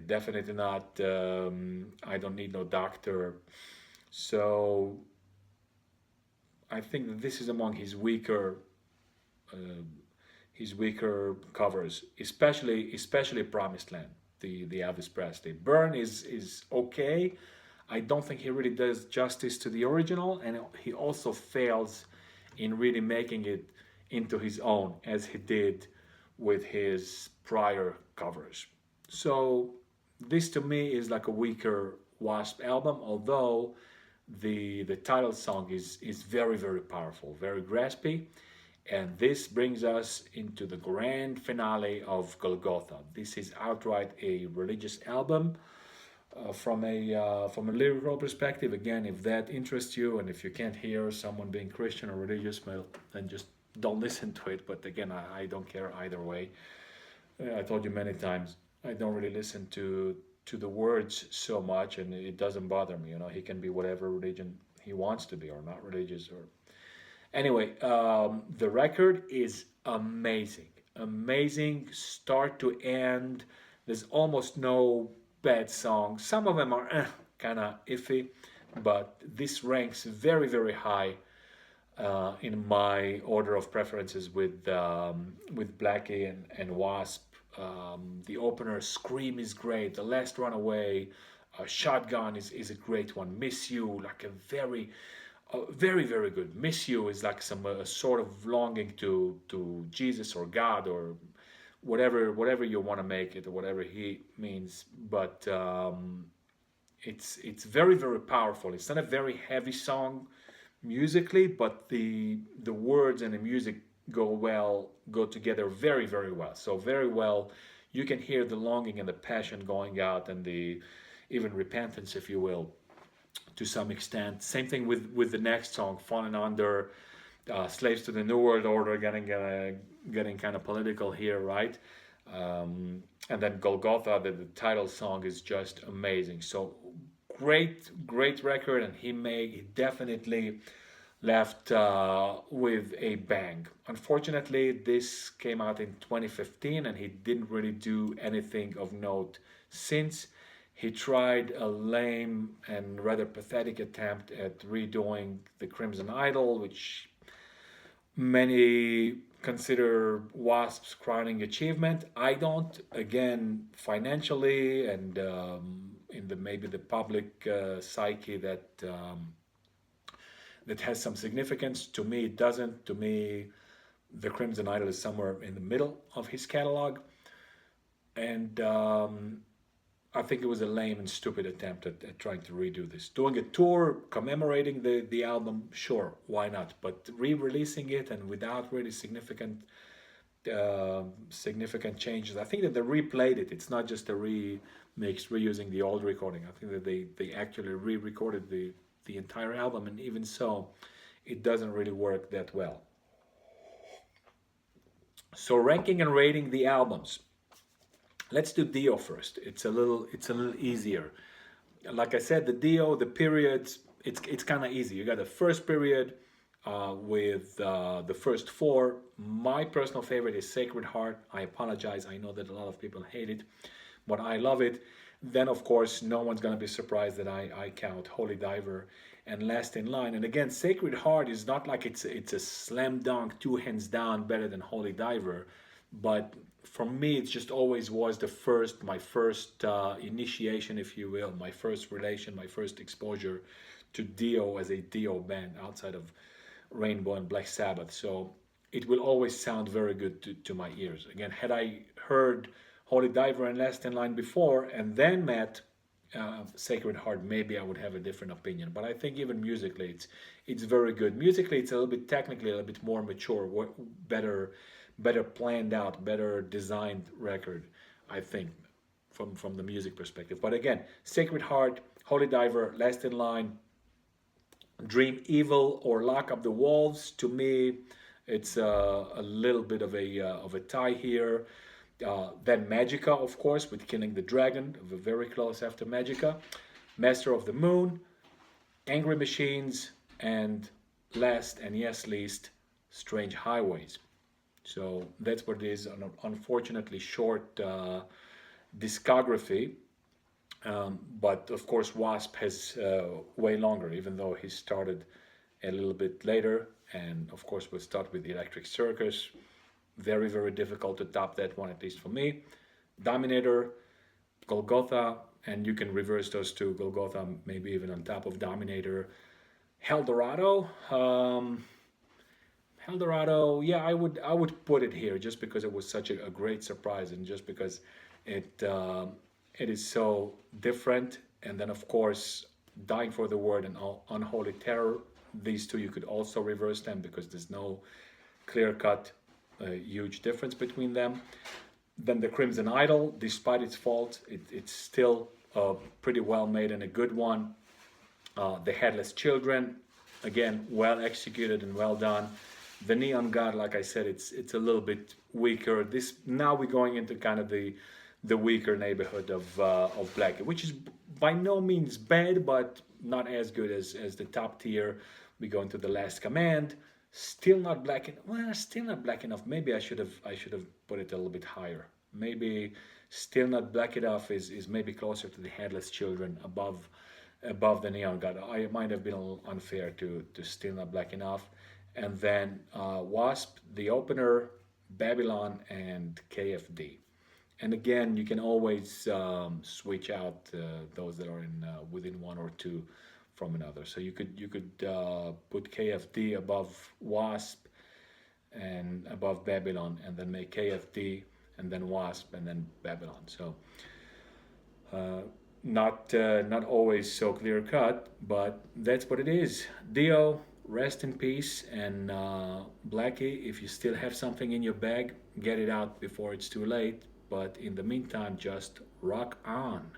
Speaker 1: Definitely not. I Don't Need No Doctor. So I think that this is among uh, his weaker covers, especially Promised Land, the Elvis Presley. Burn is okay. I don't think he really does justice to the original, and he also fails in really making it into his own, as he did with his prior covers. So this to me is like a weaker Wasp album, although the title song is very very powerful, very graspy, and this brings us into the grand finale of Golgotha. This is outright a religious album from a lyrical perspective. Again, if that interests you, and if you can't hear someone being Christian or religious, well, then just don't listen to it. But again, I don't care either way. I told you many times, I don't really listen to the words so much, and it doesn't bother me. You know, he can be whatever religion he wants to be, or not religious, or anyway. The record is amazing, amazing, start to end. There's almost no bad songs. Some of them are kind of iffy, but this ranks very, very high in my order of preferences with Blackie and W.A.S.P. The opener, Scream, is great. The Last Runaway, Shotgun is a great one. Miss You, like a very very good. Miss You is like some sort of longing to Jesus or God, or whatever you want to make it, or whatever he means. But it's very very powerful. It's not a very heavy song musically, but the words and the music go together very very well. So very well, you can hear the longing and the passion going out, and the even repentance, if you will, to some extent. Same thing with the next song, Fallen Under, Slaves to the New World Order, getting kind of political here, right? And then Golgotha, the title song, is just amazing. So great record, and he definitely left with a bang. Unfortunately, this came out in 2015, and he didn't really do anything of note since. He tried a lame and rather pathetic attempt at redoing The Crimson Idol, which many consider W.A.S.P's crowning achievement. I don't. Again, financially, and in the maybe the public psyche, that has some significance. To me, it doesn't. To me, The Crimson Idol is somewhere in the middle of his catalog, and I think it was a lame and stupid attempt at trying to redo this. Doing a tour commemorating the album, sure, why not? But re-releasing it, and without really significant changes. I think that they replayed it. It's not just a remix, reusing the old recording. I think that they actually re-recorded the entire album, and even so, it doesn't really work that well. So ranking and rating the albums. Let's do Dio first. It's a little easier. Like I said, the Dio, the periods, it's kind of easy. You got the first period, with the first four. My personal favorite is Sacred Heart. I apologize. I know that a lot of people hate it, but I love it. Then, of course, no one's going to be surprised that I count Holy Diver and Last in Line. And again, Sacred Heart is not like it's a slam dunk, two hands down better than Holy Diver, but for me, it just always was my first initiation, if you will, my first relation, my first exposure to Dio as a Dio band outside of Rainbow and Black Sabbath. So it will always sound very good to my ears. Again, had I heard Holy Diver and Last in Line before and then met Sacred Heart, maybe I would have a different opinion. But I think even musically, it's very good. Musically, it's a little bit technically a little bit more mature, better planned out, better designed record, I think, from the music perspective. But again, Sacred Heart, Holy Diver, Last in Line, Dream Evil, or Lock Up the Wolves. To me, it's a little bit of a tie here. Then Magica, of course, with Killing the Dragon, very close after Magica. Master of the Moon, Angry Machines, and last and yes least, Strange Highways. So that's what it is. An unfortunately short discography. But of course, W.A.S.P has way longer, even though he started a little bit later. And of course, we'll start with the Electric Circus. Very, very difficult to top that one, at least for me. Dominator, Golgotha, and you can reverse those two. Golgotha, maybe even on top of Dominator. Eldorado. Eldorado, yeah, I would put it here just because it was such a great surprise, and just because it it is so different. And then of course, Dying for the Word and Unholy Terror. These two you could also reverse them because there's no clear-cut huge difference between them. Then the Crimson Idol, despite its faults, it's still pretty well made and a good one. The Headless Children, again, well executed and well done. The Neon God, like I said, it's a little bit weaker. This now we're going into kind of the weaker neighborhood of Blackie, which is by no means bad, but not as good as the top tier. We go into The Last Command. Still not black. Well, still not black enough. Maybe I should have put it a little bit higher. Maybe Still Not Black Enough is maybe closer to the Headless Children, above the Neon God. I might have been a little unfair to Still Not Black Enough. And then W.A.S.P, the opener, Babylon, and KFD. And again, you can always switch out those that are in within one or two from another. So you could put KFD above W.A.S.P and above Babylon, and then make KFD and then W.A.S.P and then Babylon. So not always so clear cut, but that's what it is. Dio, rest in peace, and Blackie, if you still have something in your bag, get it out before it's too late. But in the meantime, just rock on.